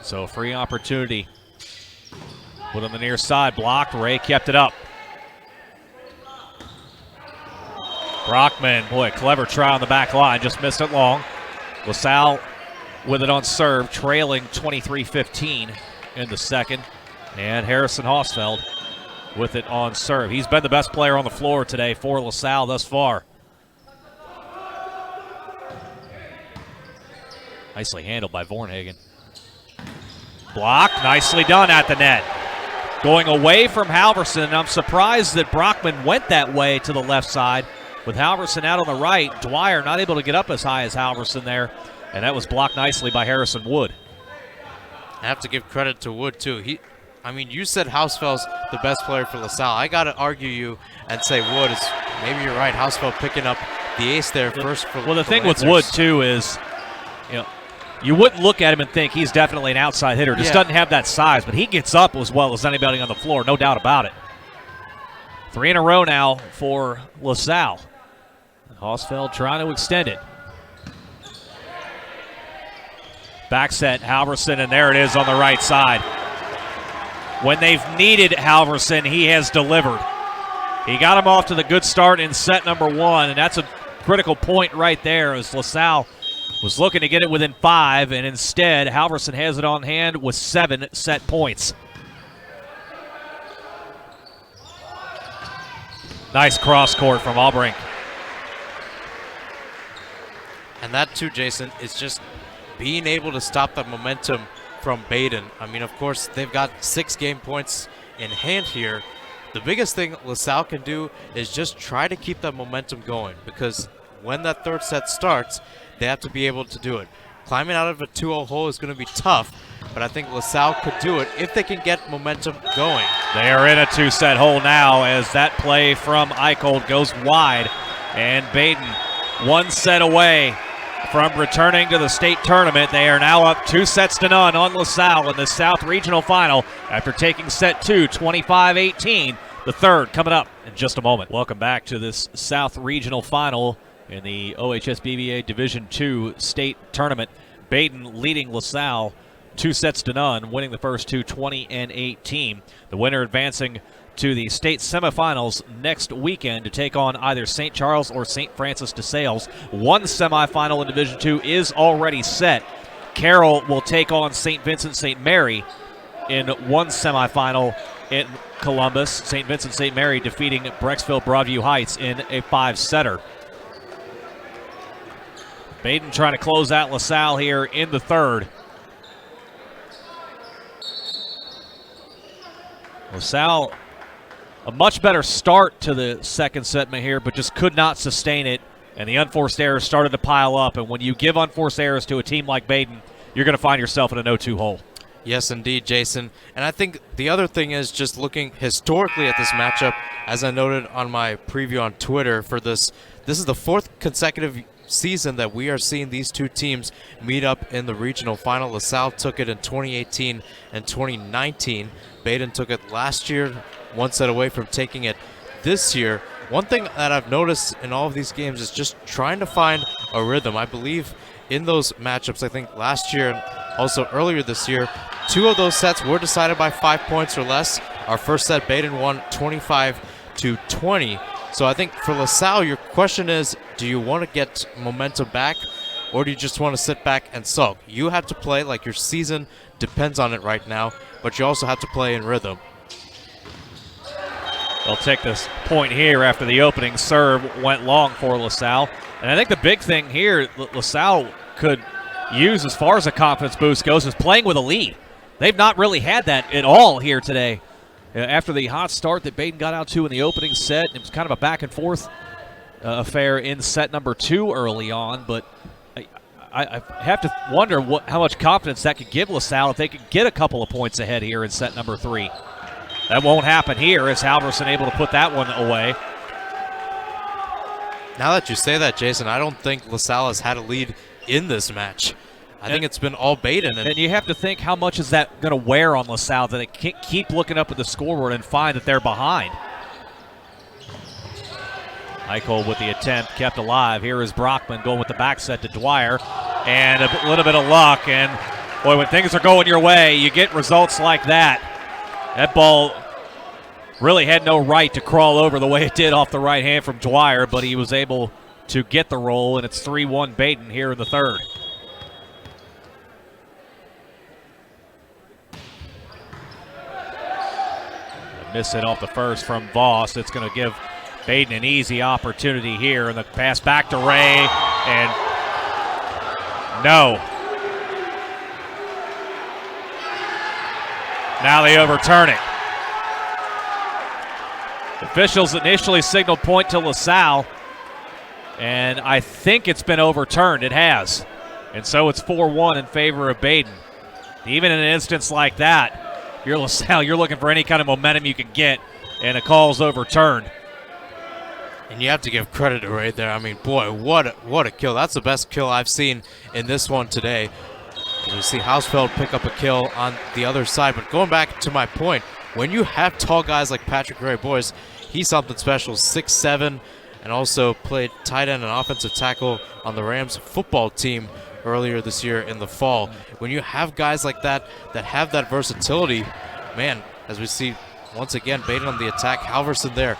so free opportunity. Put on the near side, blocked. Ray kept it up. Brockman, boy, clever try on the back line, just missed it long. LaSalle with it on serve, trailing 23-15 in the second. And Harrison Hausfeld with it on serve. He's been the best player on the floor today for LaSalle thus far. Nicely handled by Vornhagen. Blocked, nicely done at the net. Going away from Halverson, and I'm surprised that Brockman went that way to the left side. With Halverson out on the right, Dwyer not able to get up as high as Halverson there, and that was blocked nicely by Harrison Wood. I have to give credit to Wood, too. You said Hausfeld's the best player for LaSalle. I got to argue you and say Wood is, maybe you're right, Hausfeld picking up the ace there first. Well, the thing with Wood, too, is, you wouldn't look at him and think he's definitely an outside hitter. Just doesn't have that size, but he gets up as well as anybody on the floor, no doubt about it. 3 in a row now for LaSalle. Hausfeld trying to extend it. Back set, Halverson, and there it is on the right side. When they've needed Halverson, he has delivered. He got him off to the good start in set number 1, and that's a critical point right there as LaSalle was looking to get it within 5, and instead Halverson has it on hand with 7 set points. Nice cross court from Albrink. And that too, Jason, is just being able to stop the momentum from Badin. Of course, they've got 6 game points in hand here. The biggest thing LaSalle can do is just try to keep that momentum going, because when that third set starts, they have to be able to do it. Climbing out of a 2-0 hole is going to be tough, but I think LaSalle could do it if they can get momentum going. They are in a 2-set hole now as that play from Eicholt goes wide, and Badin 1 set away from returning to the state tournament. They are now up 2-0 on LaSalle in the South Regional Final after taking set 2, 25-18. The third coming up in just a moment. Welcome back to this South Regional Final in the OHSBBA Division II state tournament. Badin leading LaSalle 2-0, winning the first two 20-18. The winner advancing to the state semifinals next weekend to take on either St. Charles or St. Francis de Sales. One semifinal in Division II is already set. Carroll will take on St. Vincent St. Mary in one semifinal in Columbus. St. Vincent St. Mary defeating Brecksville Broadview Heights in a 5-setter. Badin trying to close out LaSalle here in the third. LaSalle, a much better start to the second set here, but just could not sustain it, and the unforced errors started to pile up. And when you give unforced errors to a team like Badin, you're going to find yourself in a 0-2 hole. Yes, indeed, Jason. And I think the other thing is just looking historically at this matchup, as I noted on my preview on Twitter for this. This is the 4th consecutive season that we are seeing these two teams meet up in the regional final. LaSalle took it in 2018 and 2019. Badin took it last year, 1 set away from taking it this year. One thing that I've noticed in all of these games is just trying to find a rhythm. I believe in those matchups, I think last year and also earlier this year, 2 of those sets were decided by 5 points or less. Our first set, Badin won 25-20. So I think for LaSalle, your question is, do you want to get momentum back, or do you just want to sit back and sulk? You have to play like your season depends on it right now, but you also have to play in rhythm. They'll take this point here after the opening serve went long for LaSalle. And I think the big thing here LaSalle could use as far as a confidence boost goes is playing with a lead. They've not really had that at all here today. After the hot start that Badin got out to in the opening set, it was kind of a back-and-forth affair in set number 2 early on, but I have to wonder how much confidence that could give LaSalle if they could get a couple of points ahead here in set number 3. That won't happen here as Halverson able to put that one away. Now that you say that, Jason, I don't think LaSalle has had a lead in this match. I think it's been all Badin. And you have to think, how much is that going to wear on LaSalle that they can't keep looking up at the scoreboard and find that they're behind? Eichel with the attempt, kept alive. Here is Brockman going with the back set to Dwyer. And a little bit of luck. And, boy, when things are going your way, you get results like that. That ball really had no right to crawl over the way it did off the right hand from Dwyer, but he was able to get the roll, and it's 3-1 Badin here in the third. A miss hit off the first from Voss. It's going to give Badin an easy opportunity here, and the pass back to Ray, and no. Now they overturn it. Officials initially signaled point to LaSalle, and I think it's been overturned. It has. And so it's 4-1 in favor of Badin. Even in an instance like that, you're LaSalle, you're looking for any kind of momentum you can get, and a call's overturned. And you have to give credit to Ray there. I mean, boy, what a kill. That's the best kill I've seen in this one today. And we see Hausfeld pick up a kill on the other side. But going back to my point, when you have tall guys like Patrick Ray, boys, he's something special. 6'7", and also played tight end and offensive tackle on the Rams football team earlier this year in the fall. When you have guys like that that have that versatility, man, as we see once again, Badin on the attack, Halverson there.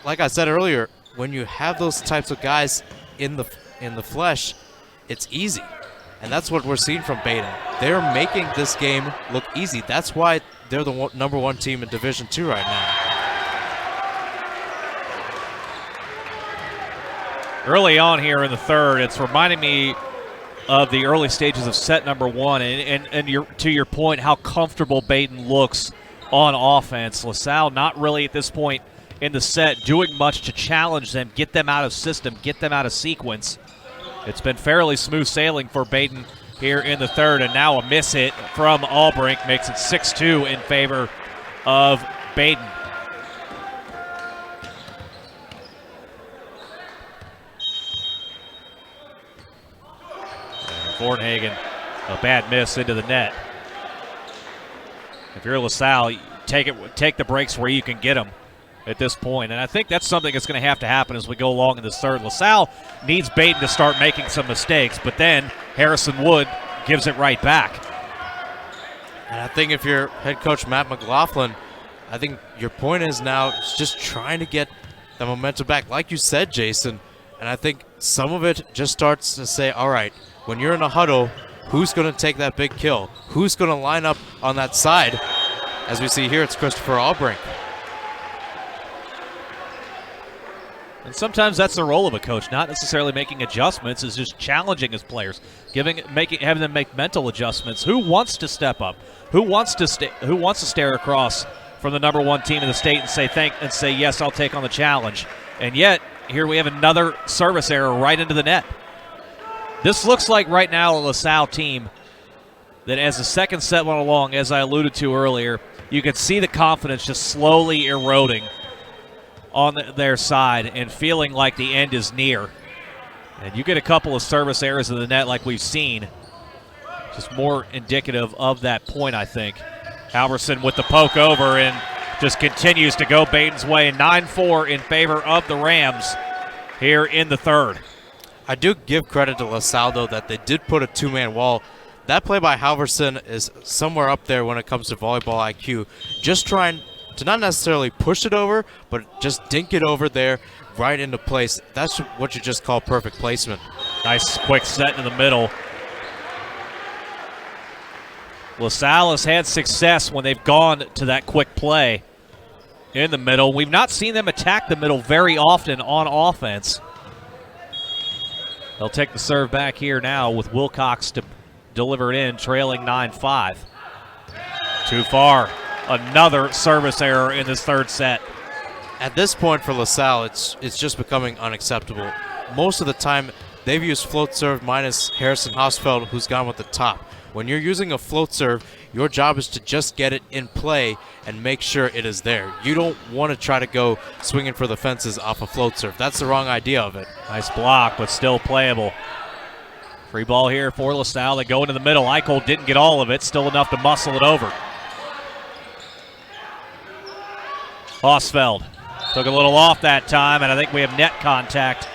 Like I said earlier, when you have those types of guys in the flesh, it's easy. And that's what we're seeing from Badin. They're making this game look easy. That's why they're the number one team in Division II right now. Early on here in the third, it's reminding me of the early stages of set number one, and to your point, how comfortable Badin looks on offense. LaSalle not really at this point in the set doing much to challenge them, get them out of system, get them out of sequence. It's been fairly smooth sailing for Badin here in the third, and now a miss hit from Albrink makes it 6-2 in favor of Badin. Bornhagen, a bad miss into the net. If you're LaSalle, take the breaks where you can get them at this point. And I think that's something that's going to have to happen as we go along in this third. LaSalle needs Badin to start making some mistakes, but then Harrison Wood gives it right back. And I think if you're head coach Matt McLaughlin, I think your point is now just trying to get the momentum back. Like you said, Jason, and I think some of it just starts to say, all right, when you're in a huddle, who's going to take that big kill? Who's going to line up on that side? As we see here, it's Christopher Albrink. And sometimes that's the role of a coach, not necessarily making adjustments, is just challenging his players, having them make mental adjustments. Who wants to step up? Who wants to stare across from the number one team in the state and say yes, I'll take on the challenge? And yet, here we have another service error right into the net. This looks like right now a LaSalle team that as the second set went along, as I alluded to earlier, you could see the confidence just slowly eroding on their side and feeling like the end is near. And you get a couple of service errors in the net like we've seen. Just more indicative of that point, I think. Halverson with the poke over and just continues to go Badin's way. 9-4 in favor of the Rams here in the third. I do give credit to LaSalle, though, that they did put a two-man wall. That play by Halverson is somewhere up there when it comes to volleyball IQ. Just trying to not necessarily push it over, but just dink it over there right into place. That's what you just call perfect placement. Nice quick set in the middle. LaSalle has had success when they've gone to that quick play in the middle. We've not seen them attack the middle very often on offense. They'll take the serve back here now with Wilcox to deliver it in, trailing 9-5. Too far. Another service error in this third set. At this point for LaSalle, it's just becoming unacceptable. Most of the time, they've used float serve minus Harrison Hausfeld, who's gone with the top. When you're using a float serve, your job is to just get it in play and make sure it is there. You don't want to try to go swinging for the fences off a float serve. That's the wrong idea of it. Nice block, but still playable. Free ball here for LaSalle. They go into the middle. Eichel didn't get all of it. Still enough to muscle it over. Hosfeld took a little off that time, and I think we have net contact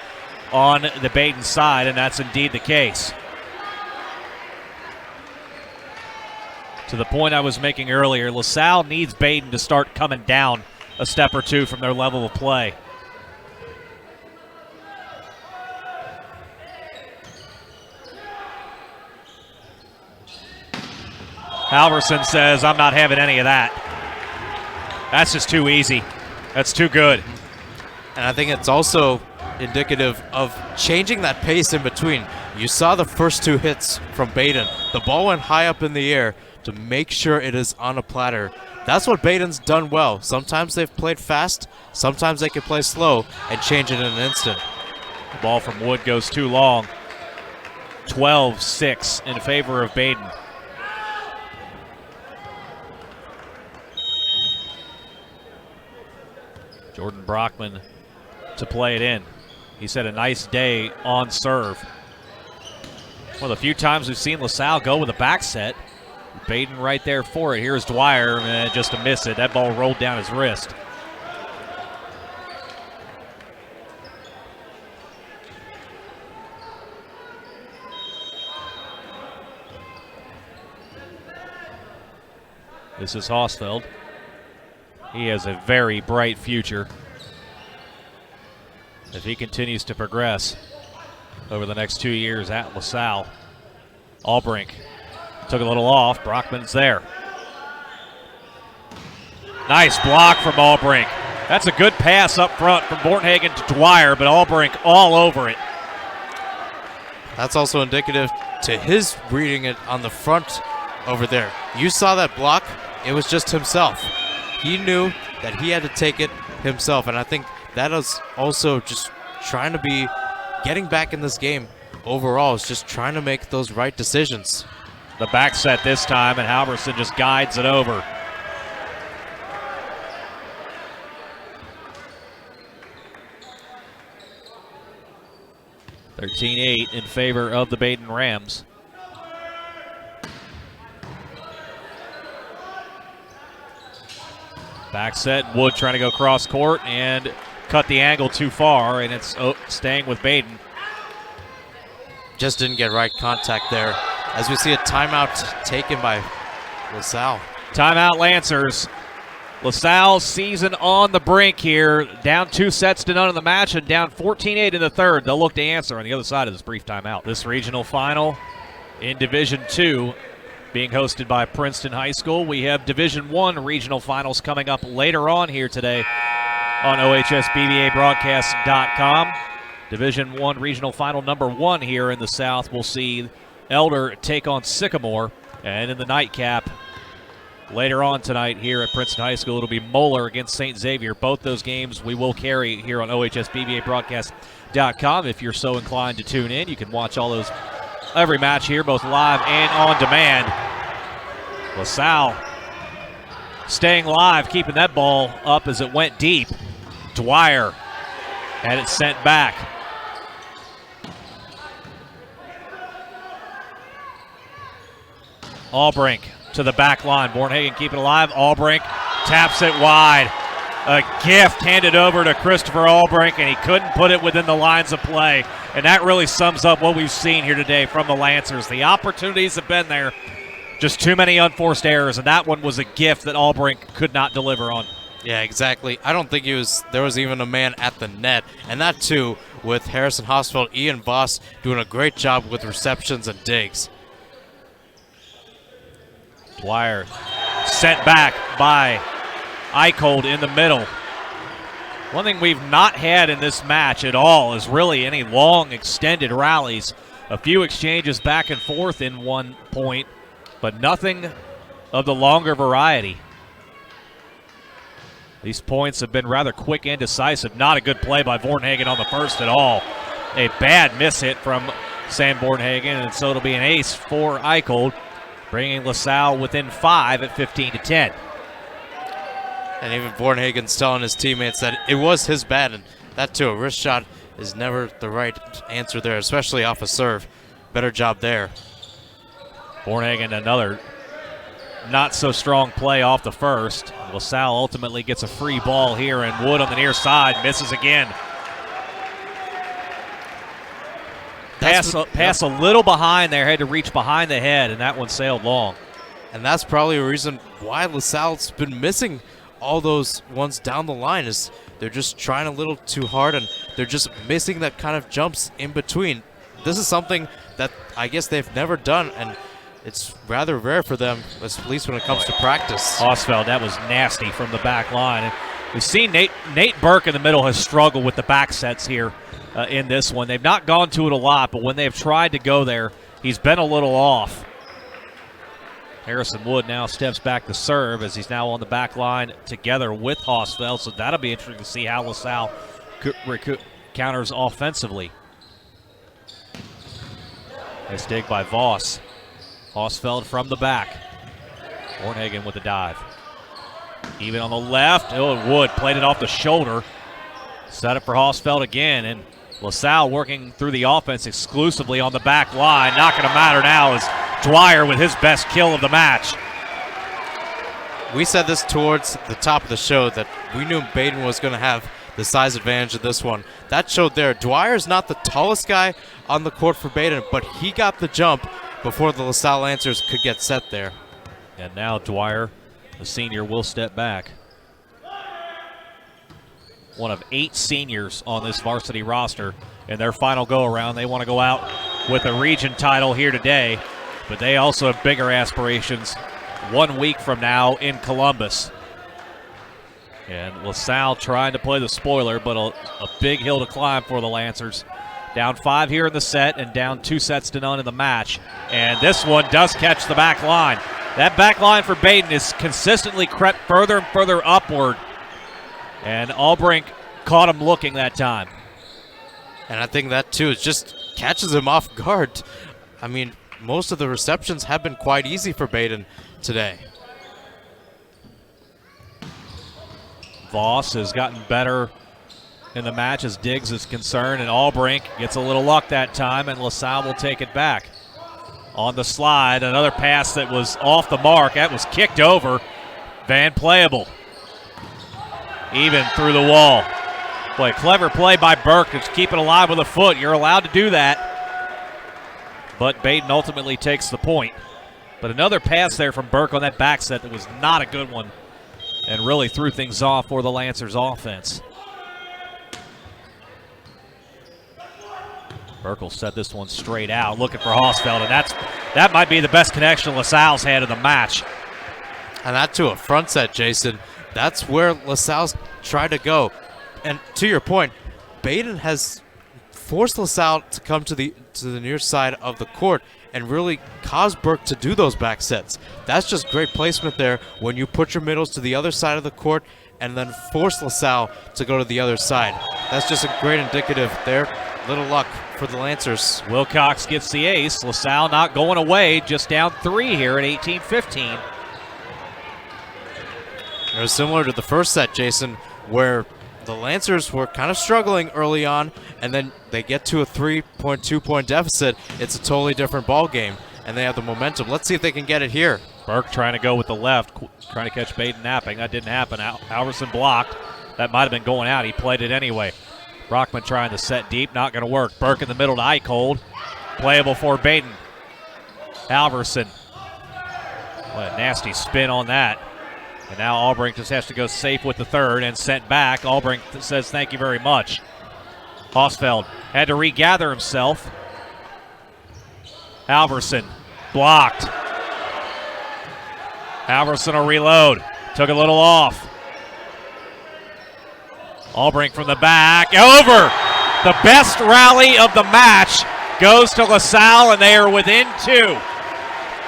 on the Badin side, and that's indeed the case. To the point I was making earlier, LaSalle needs Badin to start coming down a step or two from their level of play. Halverson says, I'm not having any of that. That's just too easy. That's too good. And I think it's also indicative of changing that pace in between. You saw the first two hits from Badin. The ball went high up in the air to make sure it is on a platter. That's what Badin's done well. Sometimes they've played fast, sometimes they can play slow and change it in an instant. The ball from Wood goes too long. 12-6 in favor of Badin. Jordan Brockman to play it in. He's had a nice day on serve. One of the few times we've seen LaSalle go with a back set. Badin right there for it. Here's Dwyer, and just to miss it. That ball rolled down his wrist. This is Hosfeld. He has a very bright future if he continues to progress over the next 2 years at LaSalle. Albrink took a little off. Brockman's there. Nice block from Albrink. That's a good pass up front from Bornhagen to Dwyer, but Albrink all over it. That's also indicative to his reading it on the front over there. You saw that block. It was just himself. He knew that he had to take it himself, and I think that is also just trying to be getting back in this game overall. Is just trying to make those right decisions. The back set this time, and Halverson just guides it over. (13-8) in favor of the Badin Rams. Back set, Wood trying to go cross court and cut the angle too far, and it's staying with Badin. Just didn't get right contact there. As we see a timeout taken by LaSalle. Timeout Lancers. LaSalle season on the brink here. Down 2-0 in the match and down 14-8 in the third. They'll look to answer on the other side of this brief timeout. This regional final in Division II being hosted by Princeton High School. We have Division I regional finals coming up later on here today on OHSBVABroadcast.com. Division I regional final number 1 here in the South. We'll see Elder take on Sycamore. And in the nightcap later on tonight here at Princeton High School, it'll be Moeller against St. Xavier. Both those games we will carry here on OHSBVABroadcast.com. If you're so inclined to tune in, you can watch all those, every match here, both live and on demand. LaSalle staying live, keeping that ball up as it went deep. Dwyer had it sent back. Albrink to the back line. Bornhagen keeping it alive. Albrink taps it wide. A gift handed over to Christopher Albrink, and he couldn't put it within the lines of play. And that really sums up what we've seen here today from the Lancers. The opportunities have been there, just too many unforced errors, and that one was a gift that Albrink could not deliver on. Yeah, exactly. I don't think there was even a man at the net, and that too with Harrison Hosfeld, Ian Voss doing a great job with receptions and digs. Dwyer sent back by Eicholt in the middle. One thing we've not had in this match at all is really any long extended rallies. A few exchanges back and forth in one point, but nothing of the longer variety. These points have been rather quick and decisive. Not a good play by Bornhagen on the first at all. A bad miss hit from Sam Bornhagen, and so it'll be an ace for Eicholt, bringing LaSalle within 5 at 15-10. And even Bornhagen's telling his teammates that it was his bat, and that too, a wrist shot is never the right answer there, especially off a serve. better job there. Bornhagen, another not so strong play off the first. LaSalle ultimately gets a free ball here, and Wood on the near side misses again. Pass a little behind there, had to reach behind the head, and that one sailed long. And that's probably a reason why LaSalle's been missing all those ones down the line, is they're just trying a little too hard, and they're just missing that kind of jumps in between. This is something that I guess they've never done, and it's rather rare for them, at least when it comes to practice. Osfeld, that was nasty from the back line. And we've seen Nate Burke in the middle has struggled with the back sets here in this one. They've not gone to it a lot, but when they've tried to go there, he's been a little off. Harrison Wood now steps back to serve as he's now on the back line together with Osfeld, so that'll be interesting to see how LaSalle counters offensively. Nice dig by Voss. Osfeld from the back. Bornhagen with the dive. Even on the left. Oh, Wood played it off the shoulder. Set up for Osfeld again, and LaSalle working through the offense exclusively on the back line. Not going to matter now as Dwyer with his best kill of the match. We said this towards the top of the show that we knew Badin was going to have the size advantage of this one. That showed there. Dwyer's not the tallest guy on the court for Badin, but he got the jump before the LaSalle Lancers could get set there. And now Dwyer, the senior, will step back. One of 8 seniors on this varsity roster. In their final go-around, they want to go out with a region title here today, but they also have bigger aspirations 1 week from now in Columbus. And LaSalle trying to play the spoiler, but a big hill to climb for the Lancers. Down 5 here in the set and down 2 sets to none in the match. And this one does catch the back line. That back line for Badin is consistently crept further and further upward. And Albrink caught him looking that time. And I think that, too, it just catches him off guard. I mean, most of the receptions have been quite easy for Badin today. Voss has gotten better in the match as Diggs is concerned, and Albrink gets a little luck that time, and LaSalle will take it back. On the slide, another pass that was off the mark. That was kicked over. Van playable. Even through the wall. Boy, clever play by Burke to keep it alive with a foot. You're allowed to do that. But Badin ultimately takes the point. But another pass there from Burke on that back set that was not a good one and really threw things off for the Lancers offense. Burke will set this one straight out, looking for Osfeld, and that might be the best connection LaSalle's had in the match. And that to a front set, Jason. That's where LaSalle's tried to go. And to your point, Badin has forced LaSalle to come to the near side of the court and really cause Burke to do those back sets. That's just great placement there when you put your middles to the other side of the court and then force LaSalle to go to the other side. That's just a great indicative there. Little luck for the Lancers. Wilcox gets the ace. LaSalle not going away, just down 3 here at 18-15. It was similar to the first set, Jason, where the Lancers were kind of struggling early on, and then they get to a 3.2-point deficit. It's a totally different ball game, and they have the momentum. Let's see if they can get it here. Burke trying to go with the left, trying to catch Badin napping. That didn't happen. Alverson blocked. That might have been going out. He played it anyway. Brockman trying to set deep, not going to work. Burke in the middle to Eichhold. Playable for Badin. Alverson. What a nasty spin on that. And now Albrink just has to go safe with the third and sent back. Albrink says thank you very much. Osfeld had to regather himself. Alverson blocked. Alverson will reload. Took a little off. Albrink from the back. Over! The best rally of the match goes to LaSalle, and they are within 2.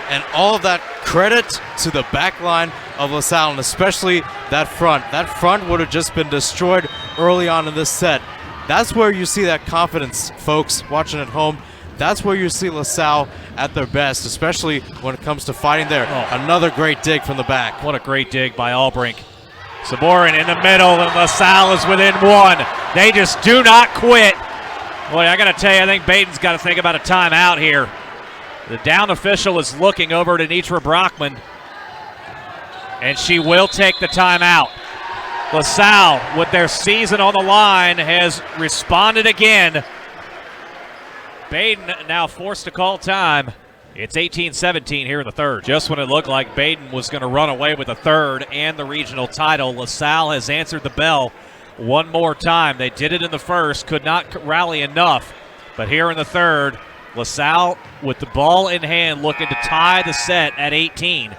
And all of that credit to the back line of LaSalle, and especially that front. That front would have just been destroyed early on in this set. That's where you see that confidence, folks, watching at home. That's where you see LaSalle at their best, especially when it comes to fighting there. Another great dig from the back. What a great dig by Albrink. Saborin in the middle, and LaSalle is within 1. They just do not quit. Boy, I got to tell you, I think Badin's got to think about a timeout here. The down official is looking over to Nitra Brockman, and she will take the timeout. LaSalle, with their season on the line, has responded again. Badin now forced to call time. It's 18-17 here in the third. Just when it looked like Badin was going to run away with the third and the regional title, LaSalle has answered the bell one more time. They did it in the first, could not rally enough. But here in the third, LaSalle with the ball in hand looking to tie the set at 18.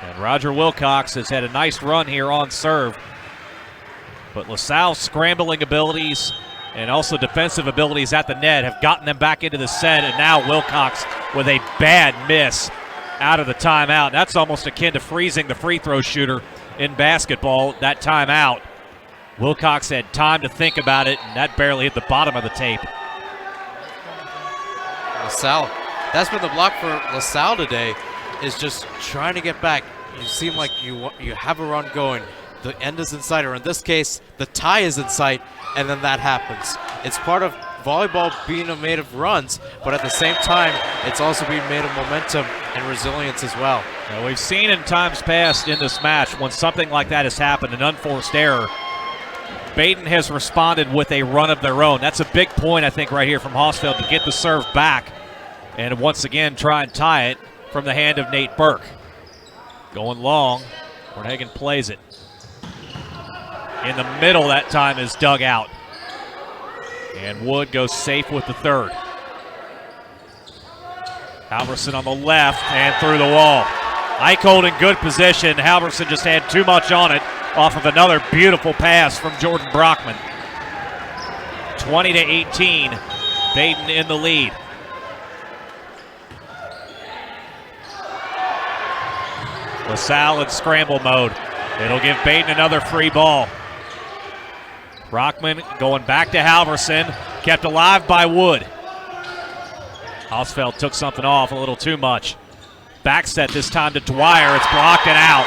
And Roger Wilcox has had a nice run here on serve. But LaSalle's scrambling abilities and also defensive abilities at the net have gotten them back into the set. And now Wilcox with a bad miss out of the timeout. That's almost akin to freezing the free throw shooter in basketball, that timeout. Wilcox had time to think about it, and that barely hit the bottom of the tape. LaSalle, that's been the block for LaSalle today, is just trying to get back. You seem like you have a run going. The end is in sight, or in this case, the tie is in sight, and then that happens. It's part of volleyball being made of runs, but at the same time, it's also being made of momentum and resilience as well. Now, we've seen in times past in this match when something like that has happened, an unforced error, Badin has responded with a run of their own. That's a big point, I think, right here from Hosfeld to get the serve back and once again try and tie it from the hand of Nate Burke. Going long, Hornhagen plays it. In the middle that time is dug out. And Wood goes safe with the third. Halverson on the left and through the wall. Eicholt in good position. Halverson just had too much on it off of another beautiful pass from Jordan Brockman. 20-18, Badin in the lead. LaSalle in scramble mode. It'll give Badin another free ball. Brockman going back to Halverson, kept alive by Wood. Hosfeld took something off a little too much. Back set this time to Dwyer. It's blocked and out.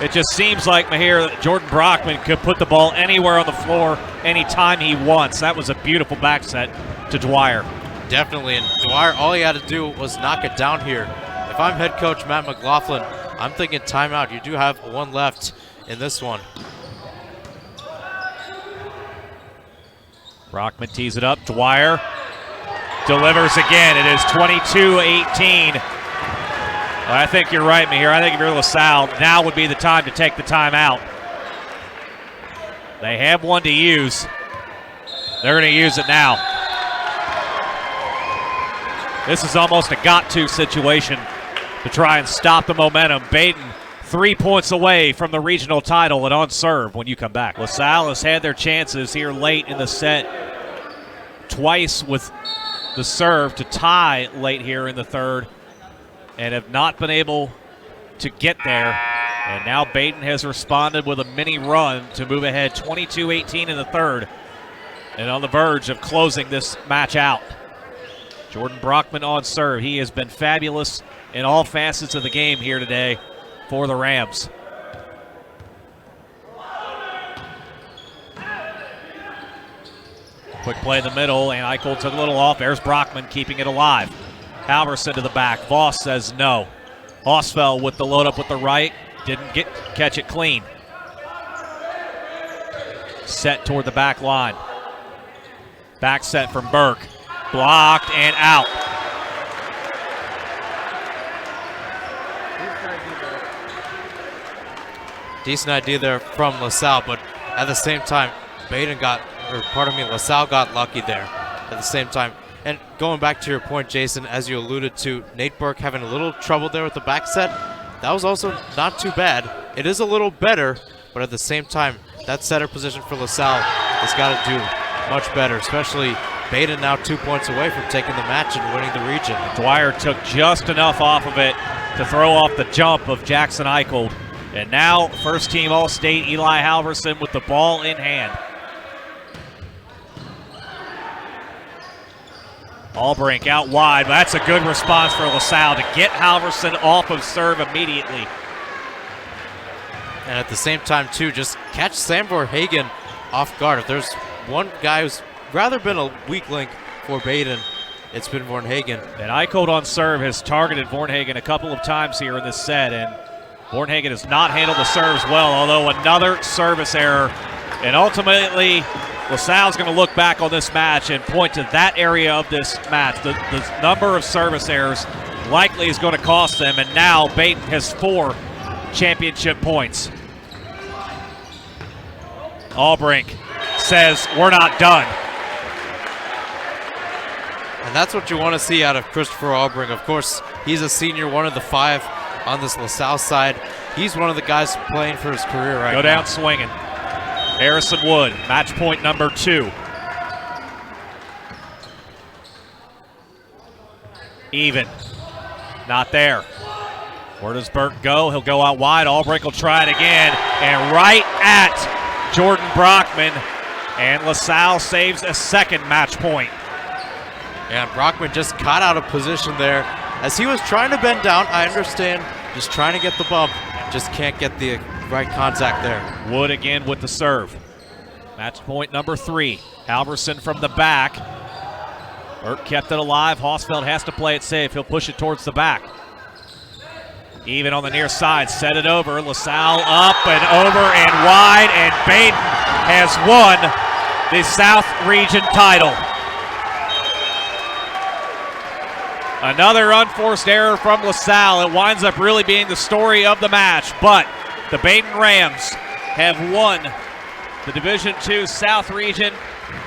It just seems like, Mahir, that Jordan Brockman could put the ball anywhere on the floor anytime he wants. That was a beautiful back set to Dwyer. Definitely, and Dwyer, all he had to do was knock it down here. If I'm head coach Matt McLaughlin, I'm thinking timeout. You do have one left in this one. Brockman tees it up. Dwyer delivers again. It is 22-18. I think you're right, Mahir. I think if you're LaSalle, now would be the time to take the timeout. They have one to use. They're going to use it now. This is almost a got-to situation to try and stop the momentum. Badin 3 points away from the regional title and on serve when you come back. LaSalle has had their chances here late in the set. Twice with the serve to tie late here in the third and have not been able to get there. And now Badin has responded with a mini run to move ahead 22-18 in the third and on the verge of closing this match out. Jordan Brockman on serve. He has been fabulous in all facets of the game here today for the Rams. Quick play in the middle, and Eicholt took a little off. There's Brockman keeping it alive. Halverson to the back. Voss says no. Hosfeld with the load up with the right. Didn't catch it clean. Set toward the back line. Back set from Burke. Blocked and out. Decent idea there from LaSalle, but at the same time, LaSalle got lucky there at the same time. And going back to your point, Jason, as you alluded to, Nate Burke having a little trouble there with the back set. That was also not too bad. It is a little better, but at the same time, that setter position for LaSalle has got to do much better, especially Badin now 2 points away from taking the match and winning the region. Dwyer took just enough off of it to throw off the jump of Jackson Eicholt. And now, first team All-State Eli Halverson with the ball in hand. Albrink out wide, but that's a good response for LaSalle to get Halverson off of serve immediately. And at the same time, too, just catch Sam Verhagen off guard. If there's one guy who's rather been a weak link for Badin, it's been Verhagen. And Eicholt on serve has targeted Verhagen a couple of times here in this set, and Verhagen has not handled the serves well, although another service error. And ultimately, LaSalle's going to look back on this match and point to that area of this match. The number of service errors likely is going to cost them, and now Badin has 4 championship points. Albrink says, we're not done. And that's what you want to see out of Christopher Albrink. Of course, he's a senior, one of the 5 on this LaSalle side. He's one of the guys playing for his career right now. Go down swinging. Harrison Wood, match point number 2. Even. Not there. Where does Burke go? He'll go out wide. Albrink will try it again. And right at Jordan Brockman. And LaSalle saves a second match point. And Brockman just caught out of position there. As he was trying to bend down, I understand, just trying to get the bump. Just can't get the right contact there. Wood again with the serve. Match point number 3. Halverson from the back. Burke kept it alive. Hausfeld has to play it safe. He'll push it towards the back. Even on the near side, set it over. LaSalle up and over and wide, and Badin has won the South Region title. Another unforced error from LaSalle. It winds up really being the story of the match, but the Badin Rams have won the Division II South Region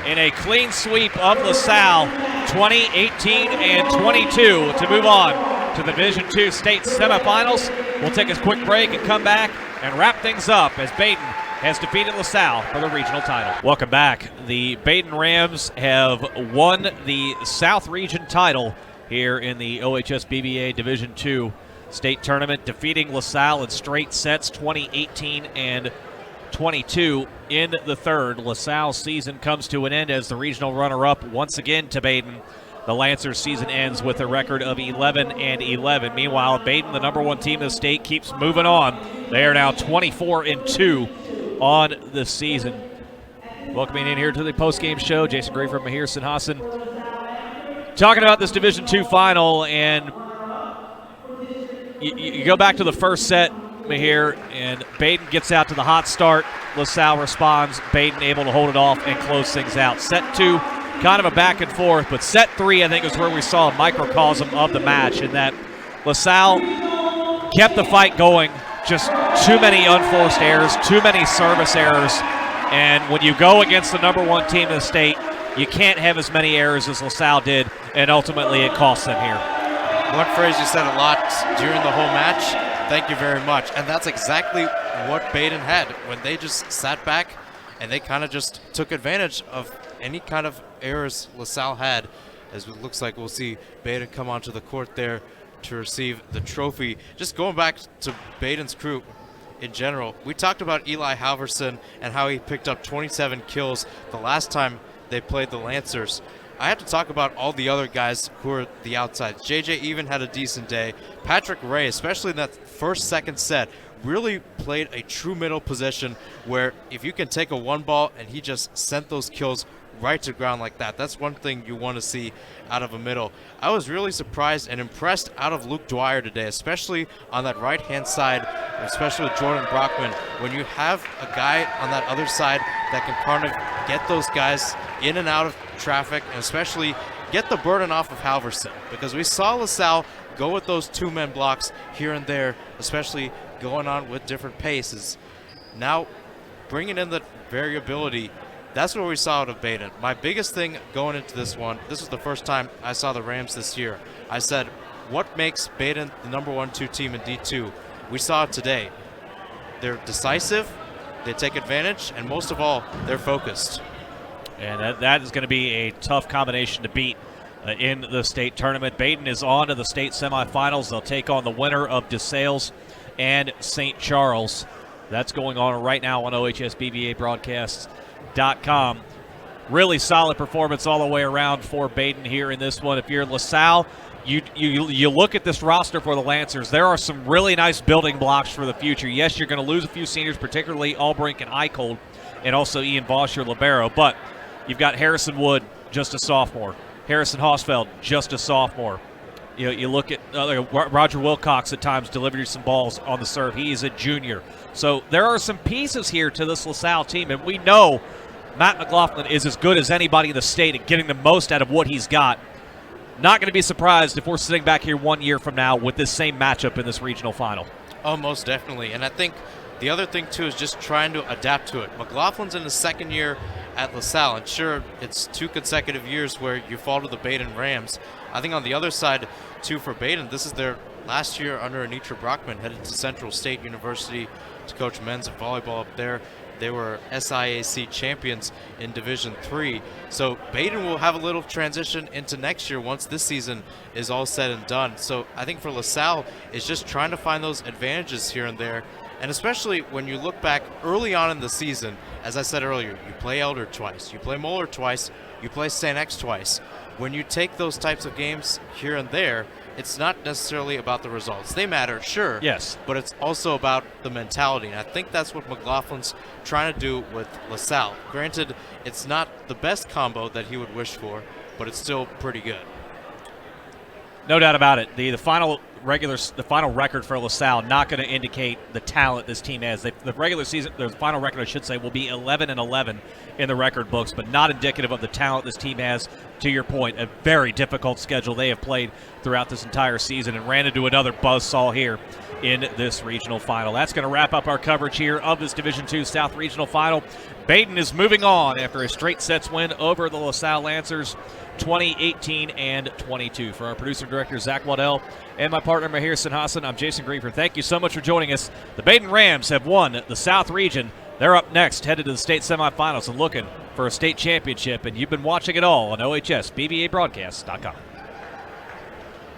in a clean sweep of LaSalle, 2018 and 22, to move on to the Division II state semifinals. We'll take a quick break and come back and wrap things up as Badin has defeated LaSalle for the regional title. Welcome back. The Badin Rams have won the South Region title here in the OHSBBA Division II state tournament, defeating LaSalle in straight sets, 2018 and 22 in the third. LaSalle's season comes to an end as the regional runner-up once again to Badin. The Lancers season ends with a record of 11 and 11. Meanwhile, Badin, the number 1 team in the state, keeps moving on. They are now 24 and 2 on the season. Welcoming in here to the post-game show, Jason Gray from Mahir Sinhasan. Talking about this Division II final, and you go back to the first set, Mahir, and Badin gets out to the hot start. LaSalle responds. Badin able to hold it off and close things out. Set 2, kind of a back and forth, but set 3, I think, is where we saw a microcosm of the match, in that LaSalle kept the fight going. Just too many unforced errors, too many service errors, and when you go against the number 1 team in the state, you can't have as many errors as LaSalle did, and ultimately it cost them here. One phrase you said a lot during the whole match, thank you very much. And that's exactly what Badin had when they just sat back and they kind of just took advantage of any kind of errors LaSalle had, as it looks like we'll see Badin come onto the court there to receive the trophy. Just going back to Badin's crew in general, we talked about Eli Halverson and how he picked up 27 kills the last time they played the Lancers. I have to talk about all the other guys who are the outsides. JJ even had a decent day. Patrick Ray, especially in that second set, really played a true middle position where if you can take a 1 ball and he just sent those kills right to ground like that, that's one thing you want to see out of a middle. I was really surprised and impressed out of Luke Dwyer today, especially on that right-hand side, especially with Jordan Brockman. When you have a guy on that other side that can kind of get those guys in and out of traffic, and especially get the burden off of Halverson, because we saw LaSalle go with those 2-man blocks here and there, especially going on with different paces. Now, bringing in the variability, that's what we saw out of Badin. My biggest thing going into this one, this was the first time I saw the Rams this year. I said, what makes Badin the number 1-2 team in D2? We saw it today. They're decisive, they take advantage, and most of all, they're focused. And that is going to be a tough combination to beat in the state tournament. Badin is on to the state semifinals. They'll take on the winner of DeSales and St. Charles. That's going on right now on OHSBBA broadcasts.com. really solid performance all the way around for Badin here in this one. If you're LaSalle, you look at this roster for the Lancers, there are some really nice building blocks for the future. Yes, you're going to lose a few seniors, particularly Albrink and Eicholt, and also Ian Voss, your libero, but you've got Harrison Wood, just a sophomore. Harrison Hausfeld, just a sophomore. You look at Roger Wilcox at times delivered you some balls on the serve. He is a junior. So there are some pieces here to this LaSalle team, and we know Matt McLaughlin is as good as anybody in the state at getting the most out of what he's got. Not going to be surprised if we're sitting back here 1 year from now with this same matchup in this regional final. Oh, most definitely. And I think the other thing, too, is just trying to adapt to it. McLaughlin's in his second year at LaSalle, and sure, it's 2 consecutive years where you fall to the Badin Rams. I think on the other side, too, for Badin, this is their last year under Anitra Brockman, headed to Central State University to coach men's volleyball up there. They were SIAC champions in Division III. So Badin will have a little transition into next year once this season is all said and done. So I think for LaSalle, it's just trying to find those advantages here and there. And especially when you look back early on in the season, as I said earlier, you play Elder twice, you play Moeller twice, you play St. X twice. When you take those types of games here and there, it's not necessarily about the results. They matter, sure. Yes. But it's also about the mentality. And I think that's what McLaughlin's trying to do with LaSalle. Granted, it's not the best combo that he would wish for, but it's still pretty good. No doubt about it. The final record for LaSalle not going to indicate the talent this team has. The regular season, the final record, I should say, will be 11-11 in the record books, but not indicative of the talent this team has. To your point, a very difficult schedule they have played throughout this entire season and ran into another buzzsaw here in this regional final. That's going to wrap up our coverage here of this Division II South Regional Final. Badin is moving on after a straight sets win over the LaSalle Lancers, 20-18 and 22. For our producer and director, Zach Waddell, and my partner, Mahir Sinhasan, I'm Jason Griefer. Thank you so much for joining us. The Badin Rams have won the South Region. They're up next, headed to the state semifinals and looking for a state championship, and you've been watching it all on OHSBBABroadcast.com.